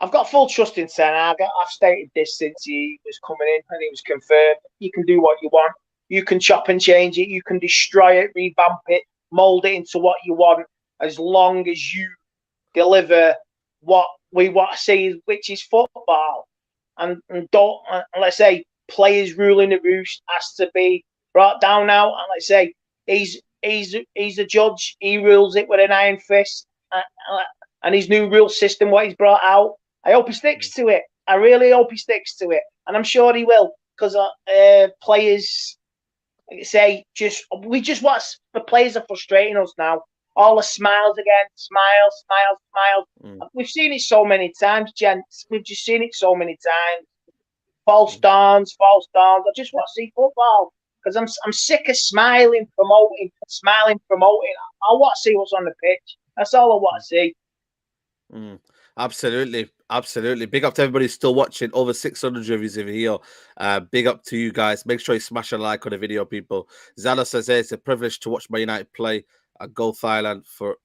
S2: I've got full trust in Ten Hag. I've stated this since he was coming in and he was confirmed. You can do what you want. You can chop and change it. You can destroy it, revamp it, mold it into what you want, as long as you deliver what we want to see, which is football. And don't, let's say, players ruling the roost has to be brought down now. And let's say he's a judge. He rules it with an iron fist. And his new rule system, what he's brought out, I hope he sticks to it. I really hope he sticks to it. And I'm sure he will, because players... say we just want the players are frustrating us now. All the smiles again, smiles. We've seen it so many times, gents. We've just seen it so many times. False dawns. I just want to see football because I'm sick of smiling, promoting. I want to see what's on the pitch. That's all I want to see.
S1: Absolutely. Big up to everybody who's still watching. Over 600 reviews over here. Big up to you guys. Make sure you smash a like on the video, people. Zala says it's a privilege to watch Man United play and go Thailand for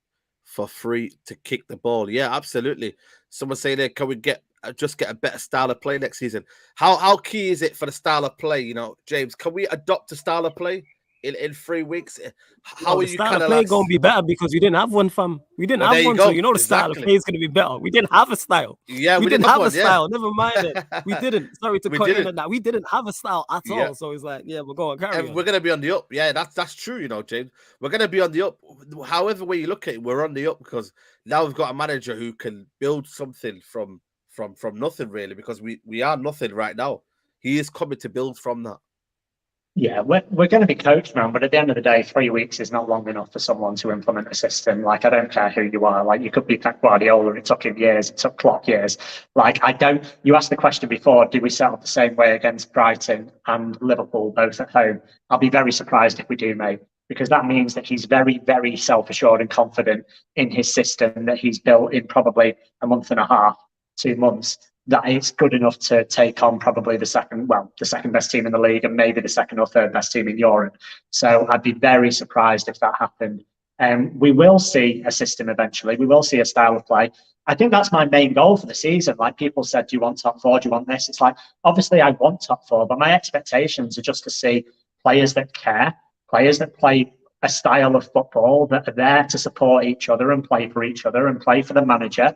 S1: free to kick the ball. Yeah, absolutely. Someone saying there, can we get a better style of play next season? How key is it for the style of play? You know, James, can we adopt a style of play in 3 weeks. How are you
S4: kind
S1: kind
S4: of
S1: of
S4: play gonna be better because we didn't have one, fam. We didn't have one, so you know the style of play is gonna be better. We didn't have a style.
S1: Yeah,
S4: we didn't have a style. Never mind it. We didn't. Sorry to cut in on that. We didn't have a style at all. So it's like, yeah, we're going carry on.
S1: We're gonna be on the up. Yeah, that's true. You know, James, we're gonna be on the up. However way you look at it, we're on the up because now we've got a manager who can build something from nothing really. Because we are nothing right now. He is coming to build from that.
S3: Yeah, we're going to be coached, man. But at the end of the day, 3 weeks is not long enough for someone to implement a system. Like, I don't care who you are. Like, you could be Pep Guardiola. It took him years. It took Klopp years. Like, I don't. You asked the question before: did we set up the same way against Brighton and Liverpool, both at home? I'll be very surprised if we do, mate, because that means that he's very, very self-assured and confident in his system that he's built in probably a month and a half, 2 months. That it's good enough to take on probably the second best team in the league and maybe the second or third best team in Europe. So I'd be very surprised if that happened. We will see a system eventually. We will see a style of play. I think that's my main goal for the season. Like, people said, do you want top four? Do you want this? It's like, obviously I want top four, but my expectations are just to see players that care, players that play a style of football, that are there to support each other and play for each other and play for the manager.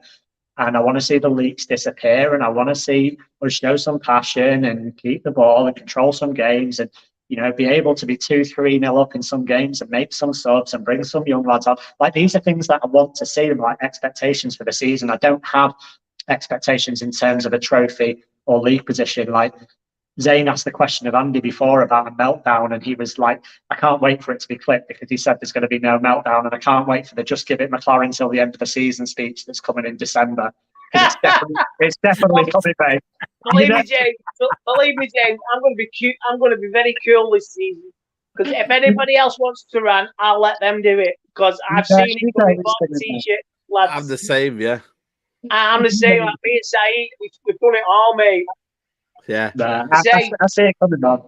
S3: And I want to see the leaks disappear, and I want to see us show some passion and keep the ball and control some games, and, you know, be able to be 2-3-0 up in some games and make some subs and bring some young lads on. Like, these are things that I want to see, like expectations for the season. I don't have expectations in terms of a trophy or league position. Like, Zayn asked the question of Andy before about a meltdown, and he was like, I can't wait for it to be clipped because he said there's going to be no meltdown, and I can't wait for the just give it McLaren till the end of the season speech that's coming in December. It's definitely coming, mate.
S2: Believe me, James, I'm going to be cute. I'm going to be very cool this season, because if anybody else wants to rant, I'll let them do it, because I've seen it coming on t-shirt, lads.
S1: I'm the same, yeah.
S2: I'm the same. Like me and Saeed, we've done it all, mate.
S1: Yeah.
S3: Nah, I see it coming on.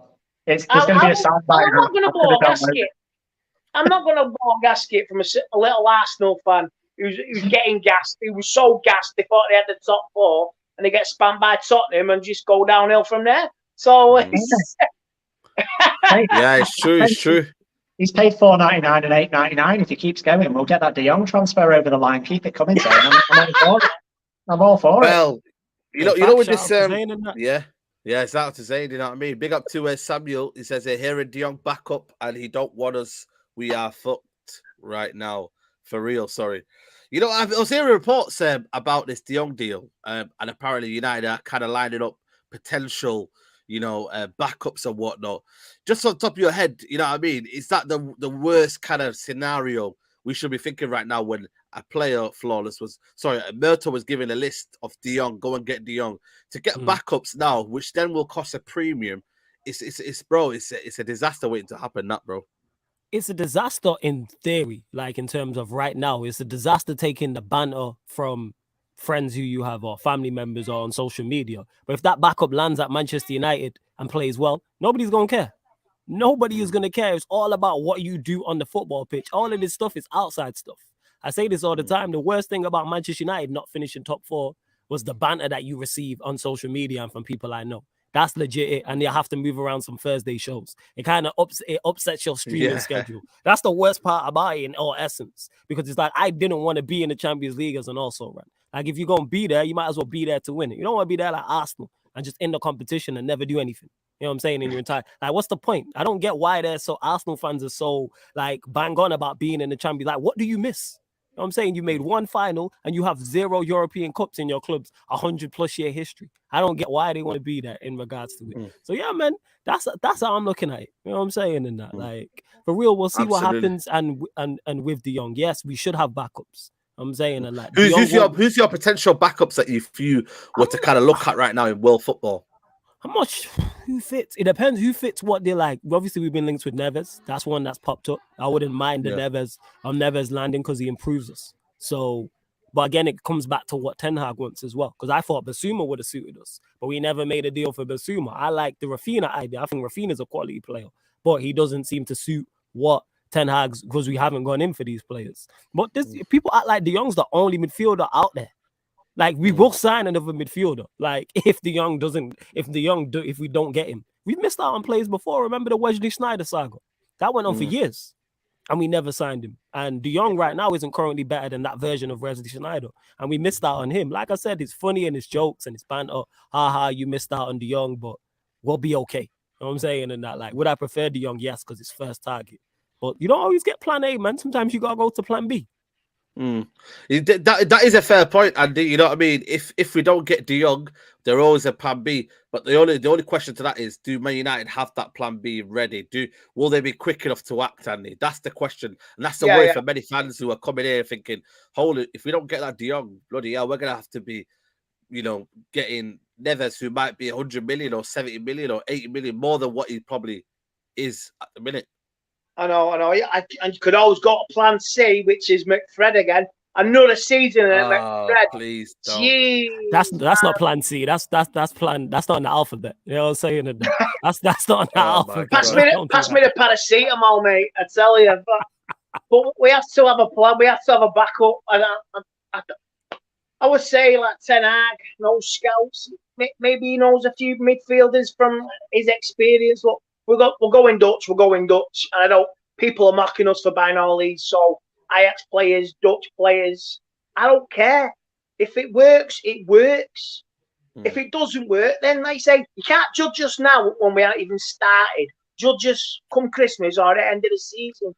S3: There's going to be a soundbite.
S2: I'm not going to blow a gasket. I'm not going to blow a gasket from a little Arsenal fan who's getting gassed. He was so gassed they thought they had the top four, and they get spammed by Tottenham and just go downhill from there. So
S1: yeah, it's true. It's true.
S3: He's paid $4.99 and $8.99. If he keeps going, we'll get that De Jong transfer over the line. Keep it coming, Zane. I'm all for it.
S1: Well, you know, with this, yeah, it's out to Zayn, you know what I mean? Big up to Samuel. He says, here in De Jong back up, and he don't want us. We are fucked right now. For real, sorry. You know, I was hearing reports about this De Jong deal, and apparently United are kind of lining up potential, you know, backups and whatnot. Just on top of your head, you know what I mean? Is that the worst kind of scenario we should be thinking right now when a player Myrtle was given a list of De Jong, go and get De Jong to get backups now, which then will cost a premium. It's a disaster waiting to happen, that bro.
S4: It's a disaster in theory, like in terms of right now. It's a disaster taking the banter from friends who you have or family members or on social media. But if that backup lands at Manchester United and plays well, nobody's gonna care. Nobody is gonna care. It's all about what you do on the football pitch. All of this stuff is outside stuff. I say this all the time. The worst thing about Manchester United not finishing top four was the banter that you receive on social media and from people I know. That's legit, and you have to move around some Thursday shows. It kind of upsets your streaming schedule. That's the worst part about it in all essence, because it's like, I didn't want to be in the Champions League as an also run. Like, if you're going to be there, you might as well be there to win it. You don't want to be there like Arsenal and just end the competition and never do anything. You know what I'm saying? In your entire, like, what's the point? I don't get why Arsenal fans are so like bang on about being in the Champions. Like, what do you miss? You know what I'm saying? You made one final and you have 0 European Cups in your club's 100+ year history. I don't get why they want to be there in regards to it. So yeah, man, that's how I'm looking at it. You know what I'm saying? In that, like, for real, we'll see what happens. And with De Jong, yes, we should have backups. I'm saying, and like,
S1: who's your potential backups that if you were to kind of look at right now in world football?
S4: How much? Who fits? It depends who fits what they like. Obviously, we've been linked with Neves. That's one that's popped up. I wouldn't mind the Neves landing because he improves us. So, but again, it comes back to what Ten Hag wants as well. Because I thought Basuma would have suited us, but we never made a deal for Basuma. I like the Rafinha idea. I think Rafinha's a quality player, but he doesn't seem to suit what Ten Hag's, because we haven't gone in for these players. But people act like De Jong's the only midfielder out there. Like, we will sign another midfielder. Like, if we don't get him, we've missed out on players before. Remember the Wesley Sneijder saga? That went on for years, and we never signed him. And De Jong right now isn't currently better than that version of Wesley Sneijder, and we missed out on him. Like I said, it's funny and it's jokes and it's banter. Ha, you missed out on De Jong, but we'll be okay. You know what I'm saying? And that, like, would I prefer De Jong? Yes, because it's first target. But you don't always get plan A, man. Sometimes you gotta go to plan B.
S1: That is a fair point, Andy. You know what I mean? If we don't get De Jong, there always a plan B. But the only question to that is, do Man United have that plan B ready? Will they be quick enough to act, Andy? That's the question, and that's the worry for many fans who are coming here thinking, "Hold it, if we don't get that De Jong, bloody hell, we're gonna have to be, getting Neves, who might be 100 million or 70 million or 80 million more than what he probably is at the minute."
S2: I know. And you could always go to plan C, which is McFred again. Another season at McFred.
S1: Please don't.
S2: Jeez,
S4: that's not plan C. That's plan. That's not in the alphabet. You know what I'm saying? That's not in the alphabet.
S2: Pass me the paracetamol, mate. I tell you. But we have to have a plan. We have to have a backup. And I would say like Ten Hag, no scouts. Maybe he knows a few midfielders from his experience. Look, we're going Dutch. And I know people are mocking us for buying all these. So Ajax players, Dutch players. I don't care. If it works, it works. If it doesn't work, then like I say, you can't judge us now when we haven't even started. Judge us come Christmas or at the end of the season.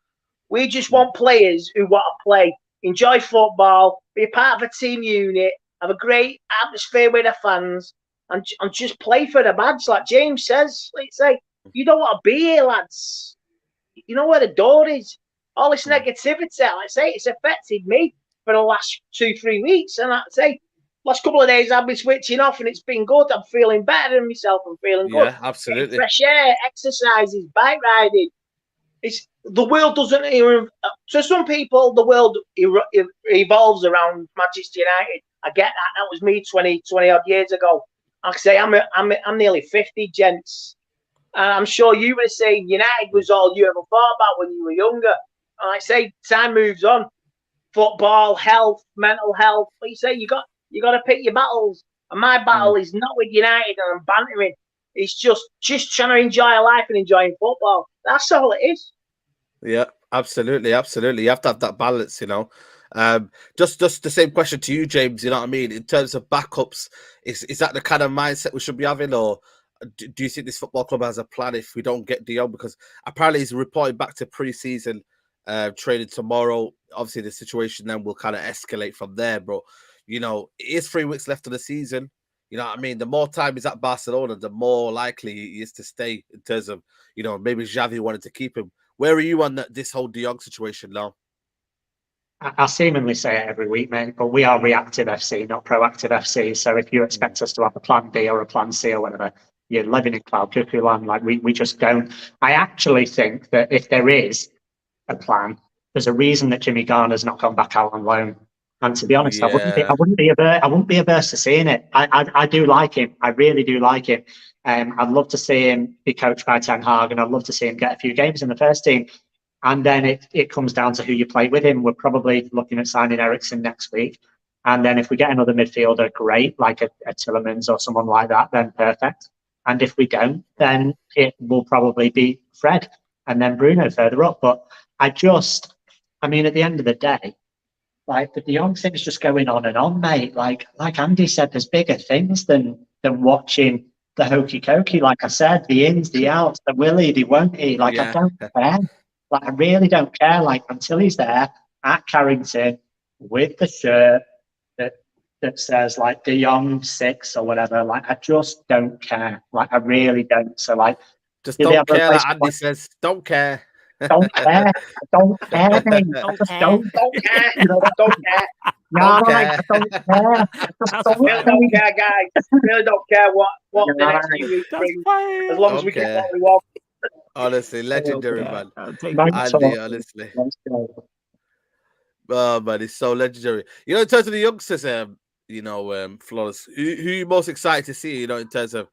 S2: We just want players who want to play, enjoy football, be a part of a team unit, have a great atmosphere with the fans, and just play for the badge. Like James says, like say, you don't want to be here, lads. You know where the door is. All this negativity, like I say, it's affected me for the last 2-3 weeks. And like I say, last couple of days I've been switching off and it's been good. I'm feeling better than myself. I'm feeling good.
S1: Yeah, absolutely.
S2: Getting fresh air, exercises, bike riding. The world doesn't even. To some people, the world evolves around Manchester United. I get that. That was me 20 odd years ago. Like I say, I'm nearly 50, gents. And I'm sure you were saying United was all you ever thought about when you were younger. And I say, time moves on. Football, health, mental health. Like you say, you got to pick your battles. And my battle is not with United and I'm bantering. It's just trying to enjoy life and enjoying football. That's all it is.
S1: Yeah, absolutely. You have to have that balance, Just the same question to you, James. You know what I mean? In terms of backups, is that the kind of mindset we should be having, or do you think this football club has a plan if we don't get De Jong? Because apparently he's reporting back to pre-season training tomorrow. Obviously, the situation then will kind of escalate from there. But it is 3 weeks left of the season. You know what I mean? The more time he's at Barcelona, the more likely he is to stay. In terms of maybe Xavi wanted to keep him. Where are you on this whole De Jong situation now?
S3: I seemingly say it every week, mate, but we are reactive FC, not proactive FC. So if you expect us to have a plan B or a plan C or whatever, you're living in cloud cuckoo land. Like we just don't. I actually think that if there is a plan, there's a reason that Jimmy Garner's not gone back out on loan. And to be honest, I wouldn't be averse to seeing it. I do like him. I really do like him. I'd love to see him be coached by Ten Hag, and I'd love to see him get a few games in the first team. And then it comes down to who you play with him. We're probably looking at signing Eriksen next week. And then if we get another midfielder, great, like a Tielemans or someone like that, then perfect. And if we don't, then it will probably be Fred and then Bruno further up. But at the end of the day, like the De Jong thing's just going on and on, mate. Like Andy said, there's bigger things than watching the hokey cokey. Like I said, the ins, the outs, the will he, the won't he. Like I don't care. Like I really don't care. Like until he's there at Carrington with the shirt that says like De Jong 6 or whatever. Like I just don't care. Like I really don't. So like
S1: just don't care. Like Andy says, don't care.
S3: Don't care. Don't care. Mate.
S2: Don't care. Don't care. Don't care.
S3: No, I don't care.
S2: Really don't care, guys. Really don't care what the next few weeks bring. As long as we get what we want.
S1: Honestly, legendary, man. Andy, honestly. Oh, man, it's so legendary. In terms of the youngsters, Flawless, who you most excited to see, in terms of,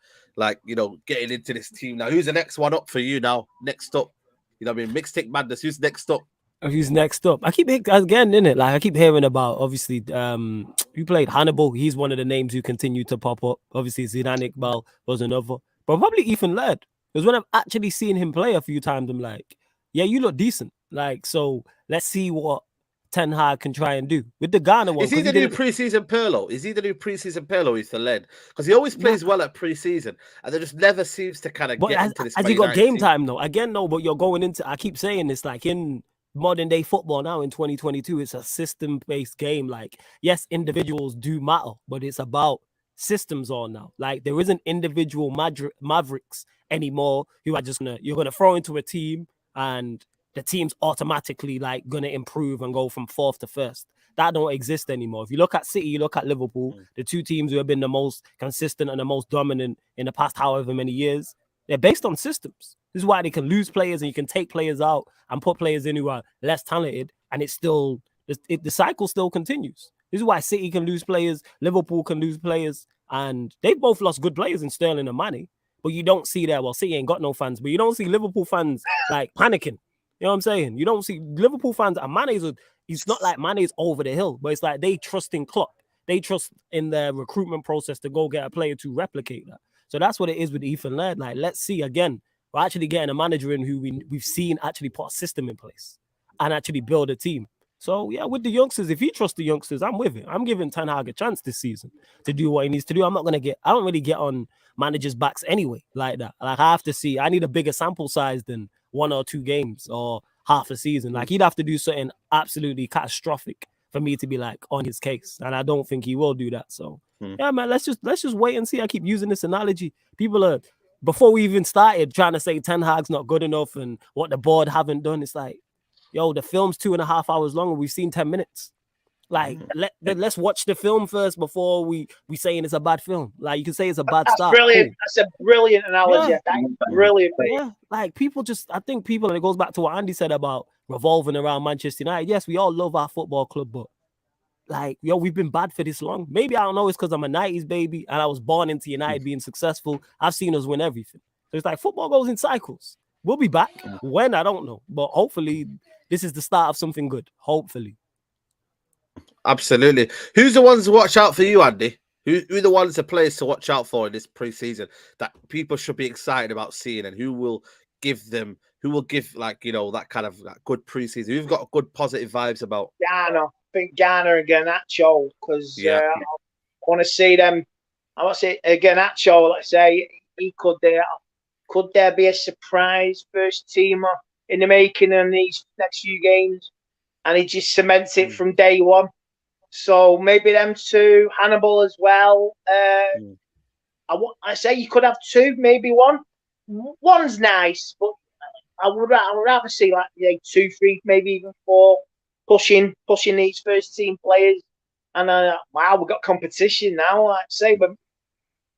S1: getting into this team now? Who's the next one up for you now? Next up? Mixtape Madness. Who's next up?
S4: Who's next up? I keep again in it. Like I keep hearing about. Obviously, who played Hannibal? He's one of the names who continue to pop up. Obviously, Zidane Iqbal was another, but probably Ethan Laird. Because when I've actually seen him play a few times, I'm like, yeah, you look decent. Like, so let's see what Ten Hag can try and do with the Ghana one.
S1: Is he the new preseason Pirlo? Is he the new preseason Pirlo? He's the lead because he always plays well at preseason, and there just never seems to kind of get into this.
S4: As you got game time though, again, no, but you're going into. I keep saying this, like in modern day football now in 2022, it's a system based game. Like, yes, individuals do matter, but it's about systems on now. Like, there isn't individual mavericks anymore who are just you're gonna throw into a team and the team's automatically like gonna improve and go from fourth to first. That don't exist anymore. If you look at City, you look at Liverpool, the two teams who have been the most consistent and the most dominant in the past however many years, they're based on systems. This is why they can lose players and you can take players out and put players in who are less talented, and it's still the cycle still continues. This is why City can lose players, Liverpool can lose players, and they've both lost good players in Sterling and Mane. But you don't see that. Well, City ain't got no fans, but you don't see Liverpool fans like panicking. You know what I'm saying? You don't see Liverpool fans, and he's not like Mane's over the hill, but it's like they trust in Klopp. They trust in the recruitment process to go get a player to replicate that. So that's what it is with Ethan Laird. Like, let's see again. We're actually getting a manager in who we've seen actually put a system in place and actually build a team. So yeah, with the youngsters, if you trust the youngsters, I'm with it. I'm giving Ten Hag a chance this season to do what he needs to do. I don't really get on managers' backs anyway like that. Like, I have to see, I need a bigger sample size than 1 or 2 games or half a season. Like, he'd have to do something absolutely catastrophic for me to be like on his case, and I don't think he will do that. So yeah, man, let's just wait and see. I keep using this analogy. People are, before we even started, trying to say Ten Hag's not good enough and what the board haven't done. It's like, yo, the film's 2.5 hours long and we've seen 10 minutes. Like, let's watch the film first before we saying it's a bad film. Like, you can say it's a bad start.
S2: Brilliant. Cool. That's a brilliant analogy. Yeah. That's brilliant.
S4: Yeah, like I think people, and it goes back to what Andy said about revolving around Manchester United. Yes, we all love our football club, but like, yo, we've been bad for this long. Maybe, I don't know, it's because I'm a 90s baby and I was born into United being successful. I've seen us win everything. So it's like football goes in cycles. We'll be back. When, I don't know. But hopefully this is the start of something good. Hopefully.
S1: Absolutely. Who's the ones to watch out for you, Andy? Who are the ones, the players to watch out for in this preseason that people should be excited about seeing, and who will give like, you know, that kind of that good preseason? Who've got good positive vibes about?
S2: Ghana. I think Ghana and Garnacho, because I want to see them. I want to see Garnacho, let's say, he could there be a surprise first teamer in the making in these next few games, and he just cements it from day one. So maybe them two, Hannibal as well. I say you could have 2, maybe 1. One's nice, but I would rather see like 2, 3, maybe even 4 pushing these first team players. And wow, we've got competition now. Like say, but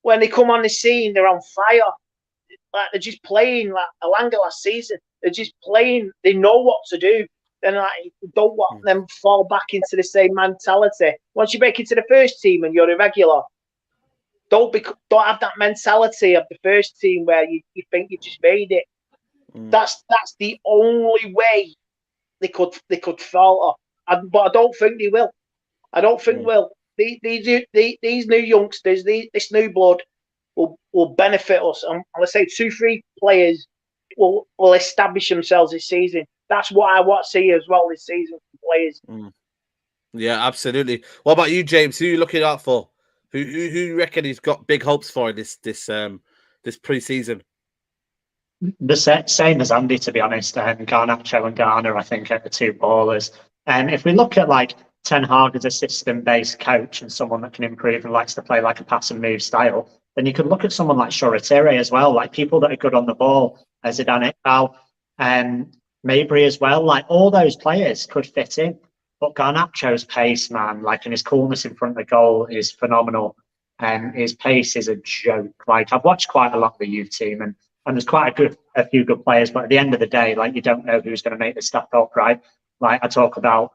S2: when they come on the scene, they're on fire. Like, they're just playing like Alanga last season. They're just playing. They know what to do. Then like, don't want them fall back into the same mentality. Once you break into the first team and you're irregular, don't have that mentality of the first team where you think you just made it. That's the only way they could falter. But I don't think they will. I don't think they will. These new youngsters, this new blood will benefit us. And let's say 2, 3 players will establish themselves this season. That's what I want to see as well this season from players.
S1: Yeah, absolutely. What about you, James? Who are you looking out for? Who you reckon he's got big hopes for in this pre-season?
S3: The same as Andy, to be honest. Garnacho and Garner, I think, are the 2 ballers. And if we look at like Ten Hag as a system-based coach and someone that can improve and likes to play like a pass and move style, then you could look at someone like Shoretire as well, like people that are good on the ball, as Zidane Iqbal, and Mabry as well. Like, all those players could fit in. But Garnacho's pace, man, like, and his coolness in front of the goal is phenomenal. And his pace is a joke. Like, I've watched quite a lot of the youth team, and there's quite a few good players. But at the end of the day, like, you don't know who's going to make the step up, right? Like, I talk about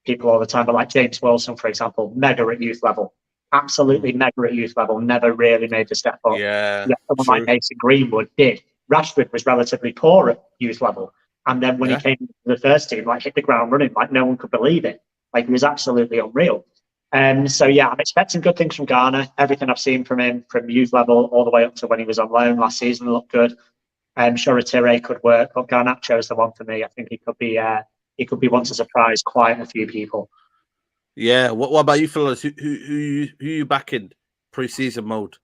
S3: people all the time, but like James Wilson, for example, mega at youth level. Absolutely mega at youth level. Never really made the step up.
S1: Yeah,
S3: someone like Mason Greenwood did. Rashford was relatively poor at youth level. And then when he came to the first team, like, hit the ground running, like, no one could believe it. Like, he was absolutely unreal. So, yeah, I'm expecting good things from Ghana. Everything I've seen from him, from youth level all the way up to when he was on loan last season, looked good. Shoretire could work, but Garnacho's the one for me. I think he could be one to surprise quite a few people.
S1: Yeah. What about you, fellas? Who you backing pre-season mode?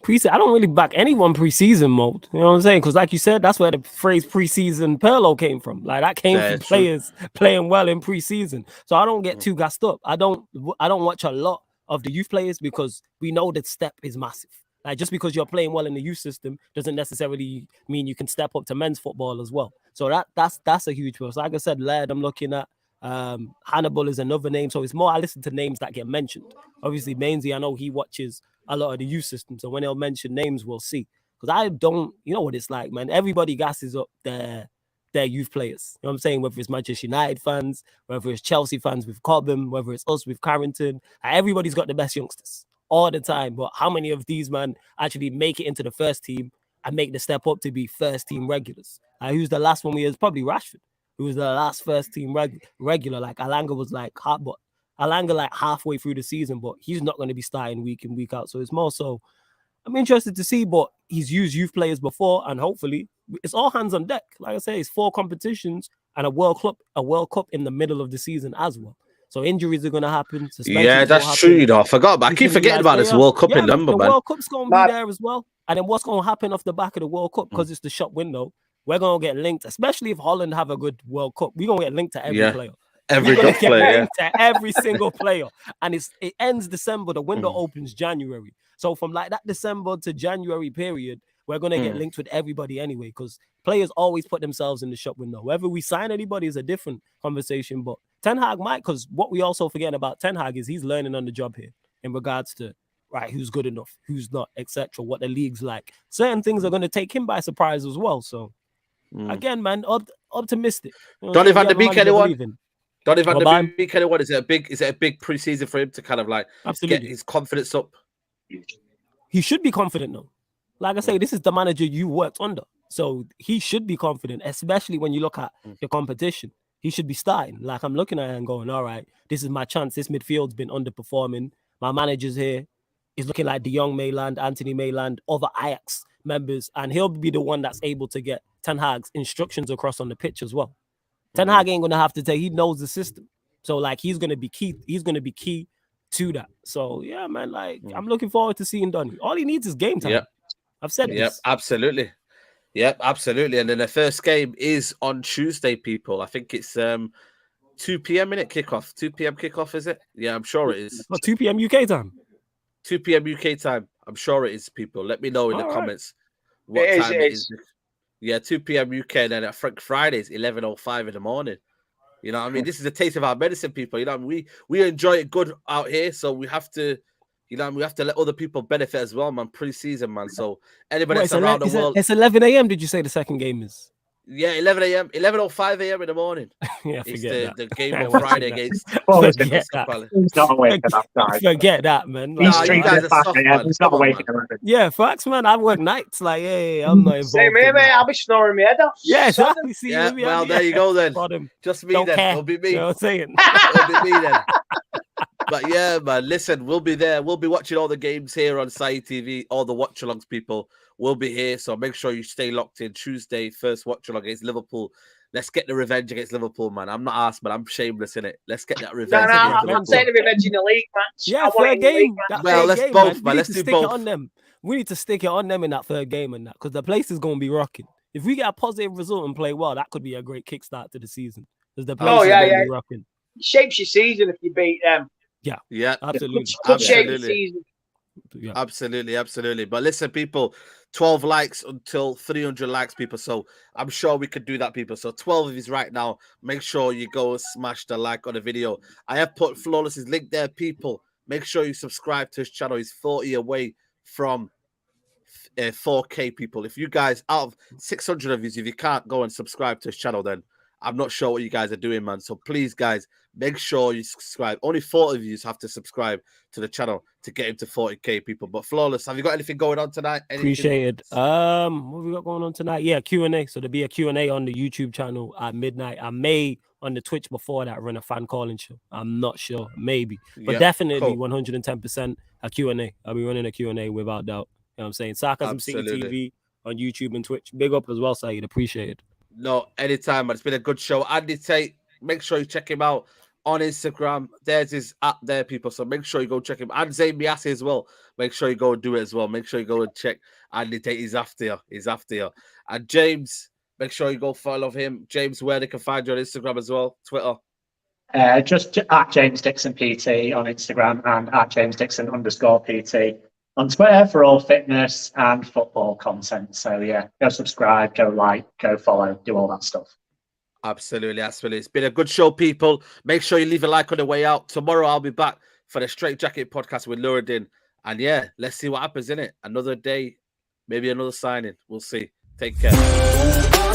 S4: Preseason, I don't really back anyone preseason mode. You know what I'm saying? Because like you said, that's where the phrase preseason Perlo came from. Like that came from players playing well in preseason. So I don't get too gassed up. I don't watch a lot of the youth players because we know that step is massive. Like just because you're playing well in the youth system doesn't necessarily mean you can step up to men's football as well. So that's a huge plus. Like I said, Laird, I'm looking at Hannibal is another name. So it's more I listen to names that get mentioned. Obviously, Mainsy, I know he watches a lot of the youth system. So when they'll mention names, we'll see. Because I don't, you know what it's like, man. Everybody gasses up their youth players. You know what I'm saying? Whether it's Manchester United fans, whether it's Chelsea fans with Cobham, whether it's us with Carrington. Everybody's got the best youngsters all the time. But how many of these, man, actually make it into the first team and make the step up to be first team regulars? Who's the last one we had? Probably Rashford, who was the last first team regular. Like Alanga was like hot, but Alanga like halfway through the season, but he's not going to be starting week in, week out. So it's more so I'm interested to see, but he's used youth players before, and hopefully it's all hands on deck. Like I say, it's 4 competitions and a World Cup in the middle of the season as well. So injuries are going to happen.
S1: Yeah, that's true. You know, I forgot about. I keep forgetting about this World Cup in number,
S4: man.
S1: The
S4: World Cup's going to be there as well. And then what's going to happen off the back of the World Cup, because it's the shop window, we're going to get linked, especially if Holland have a good World Cup. We're going to get linked to every player.
S1: Every good player,
S4: to every single player, and it ends December. The window opens January, so from like that December to January period, we're gonna get linked with everybody anyway. Because players always put themselves in the shop window. Whether we sign anybody is a different conversation. But Ten Hag might, because what we also forget about Ten Hag is he's learning on the job here in regards to who's good enough, who's not, etc. What the league's like. Certain things are gonna take him by surprise as well. So again, man, optimistic. You know,
S1: Don't even have to beat anyone. Don't even
S4: well,
S1: beat anyone. Is it a big preseason for him to kind of like get his confidence up?
S4: He should be confident though. Like I say, this is the manager you worked under, so he should be confident, especially when you look at the competition. He should be starting. Like I'm looking at it and going, all right, this is my chance. This midfield's been underperforming. My manager's here. He's looking like De Jong Mayland, Anthony Mayland, other Ajax members, and he'll be the one that's able to get Ten Hag's instructions across on the pitch as well. Ten Hag ain't gonna have to take. He knows the system, so like he's gonna be key. He's gonna be key to that. So yeah, man. Like I'm looking forward to seeing Donny. All he needs is game time.
S1: Yep.
S4: I've said this.
S1: Yep, absolutely. Yep, absolutely. And then the first game is on Tuesday, people. I think it's 2 p.m. minute kickoff. 2 p.m. kickoff, is it? Yeah, I'm sure it is.
S4: 2 p.m. UK time.
S1: 2 p.m. UK time. I'm sure it is, people. Let me know in the comments what
S2: it
S1: time
S2: is,
S1: it is. Yeah, 2 p.m. UK, and then at Fridays, 11:05 in the morning. You know what I mean? This is a taste of our medicine, people. You know what I mean? We enjoy it good out here, so we have to, you know, we have to let other people benefit as well, man. Pre-season, man. So anybody that's around the world.
S4: It's 11 a.m. Did you say the second game is?
S1: Yeah, 11 a.m. 11:05 a.m. in the morning.
S4: Yeah,
S1: it's the game on Friday against.
S3: Forget that. He's not awake at that time.
S4: Forget that, man.
S1: Like, you guys are soft, man.
S3: He's not awake at 11.
S4: Yeah, facts, man. I work nights. Like, hey, I'm not involved.
S2: Same here, mate. I'll be snoring my head off.
S4: Yeah, exactly. See,
S1: yeah, well, there you go then. Just me
S4: Don't
S1: then.
S4: care.
S1: It'll be me.
S4: You know what I'm saying?
S1: It'll be me then. But yeah, man, listen, we'll be there. We'll be watching all the games here on Sai TV, all the watch-alongs, people. We'll be here, so make sure you stay locked in. Tuesday, first watch-along against Liverpool. Let's get the revenge against Liverpool, man. I'm not asked, man. I'm shameless in it. Let's get that revenge.
S2: I'm saying the revenge in the league match.
S4: Yeah, fair game.
S1: Well, let's both, man. Let's do both.
S4: On them. We need to stick it on them in that third game and that, because the place is going to be rocking. If we get a positive result and play well, that could be a great kickstart to the season. Because the place is going to be rocking.
S2: It shapes your season if you beat them.
S1: Yeah,
S4: absolutely.
S2: Could shape the season.
S1: Yeah. Absolutely. But listen, people, 12 likes until 300 likes, people. So I'm sure we could do that, people. So 12 of you right now. Make sure you go smash the like on the video. I have put Flawless's link there, people. Make sure you subscribe to his channel. He's 40 away from 4K, people. If you guys, out of 600 of you, if you can't go and subscribe to his channel, then I'm not sure what you guys are doing, man. So please, guys, make sure you subscribe. Only 40 of you have to subscribe to the channel to get him to 40K, people. But Flawless, have you got anything going on tonight?
S4: Appreciate it. What we got going on tonight? Yeah, Q&A. So there'll be a Q&A on the YouTube channel at midnight. I may on the Twitch before that run a fan calling show. I'm not sure. Maybe. But definitely 110% a Q&A. I'll be running a Q&A without doubt. You know what I'm saying? Sarcasm City TV on YouTube and Twitch. Big up as well, Saeed. Appreciate it.
S1: No, anytime, man. It's been a good show. Andy Tate, make sure you check him out on Instagram. There's his app there, people. So make sure you go check him. And Zayn Biassi as well. Make sure you go and do it as well. Make sure you go and check Andy Tate. He's after you. He's after you. And James, make sure you go follow him. James, where they can find you on Instagram as well, Twitter.
S3: Just at James Dixon PT on Instagram and at James Dixon _PT on Twitter for all fitness and football content. So yeah, go subscribe, go like, go follow, do all that stuff.
S1: Absolutely, absolutely. It's been a good show, people. Make sure you leave a like on the way out. Tomorrow I'll be back for the Straight Jacket podcast with Nuruddin. And yeah, let's see what happens in it. Another day, maybe another signing. We'll see. Take care.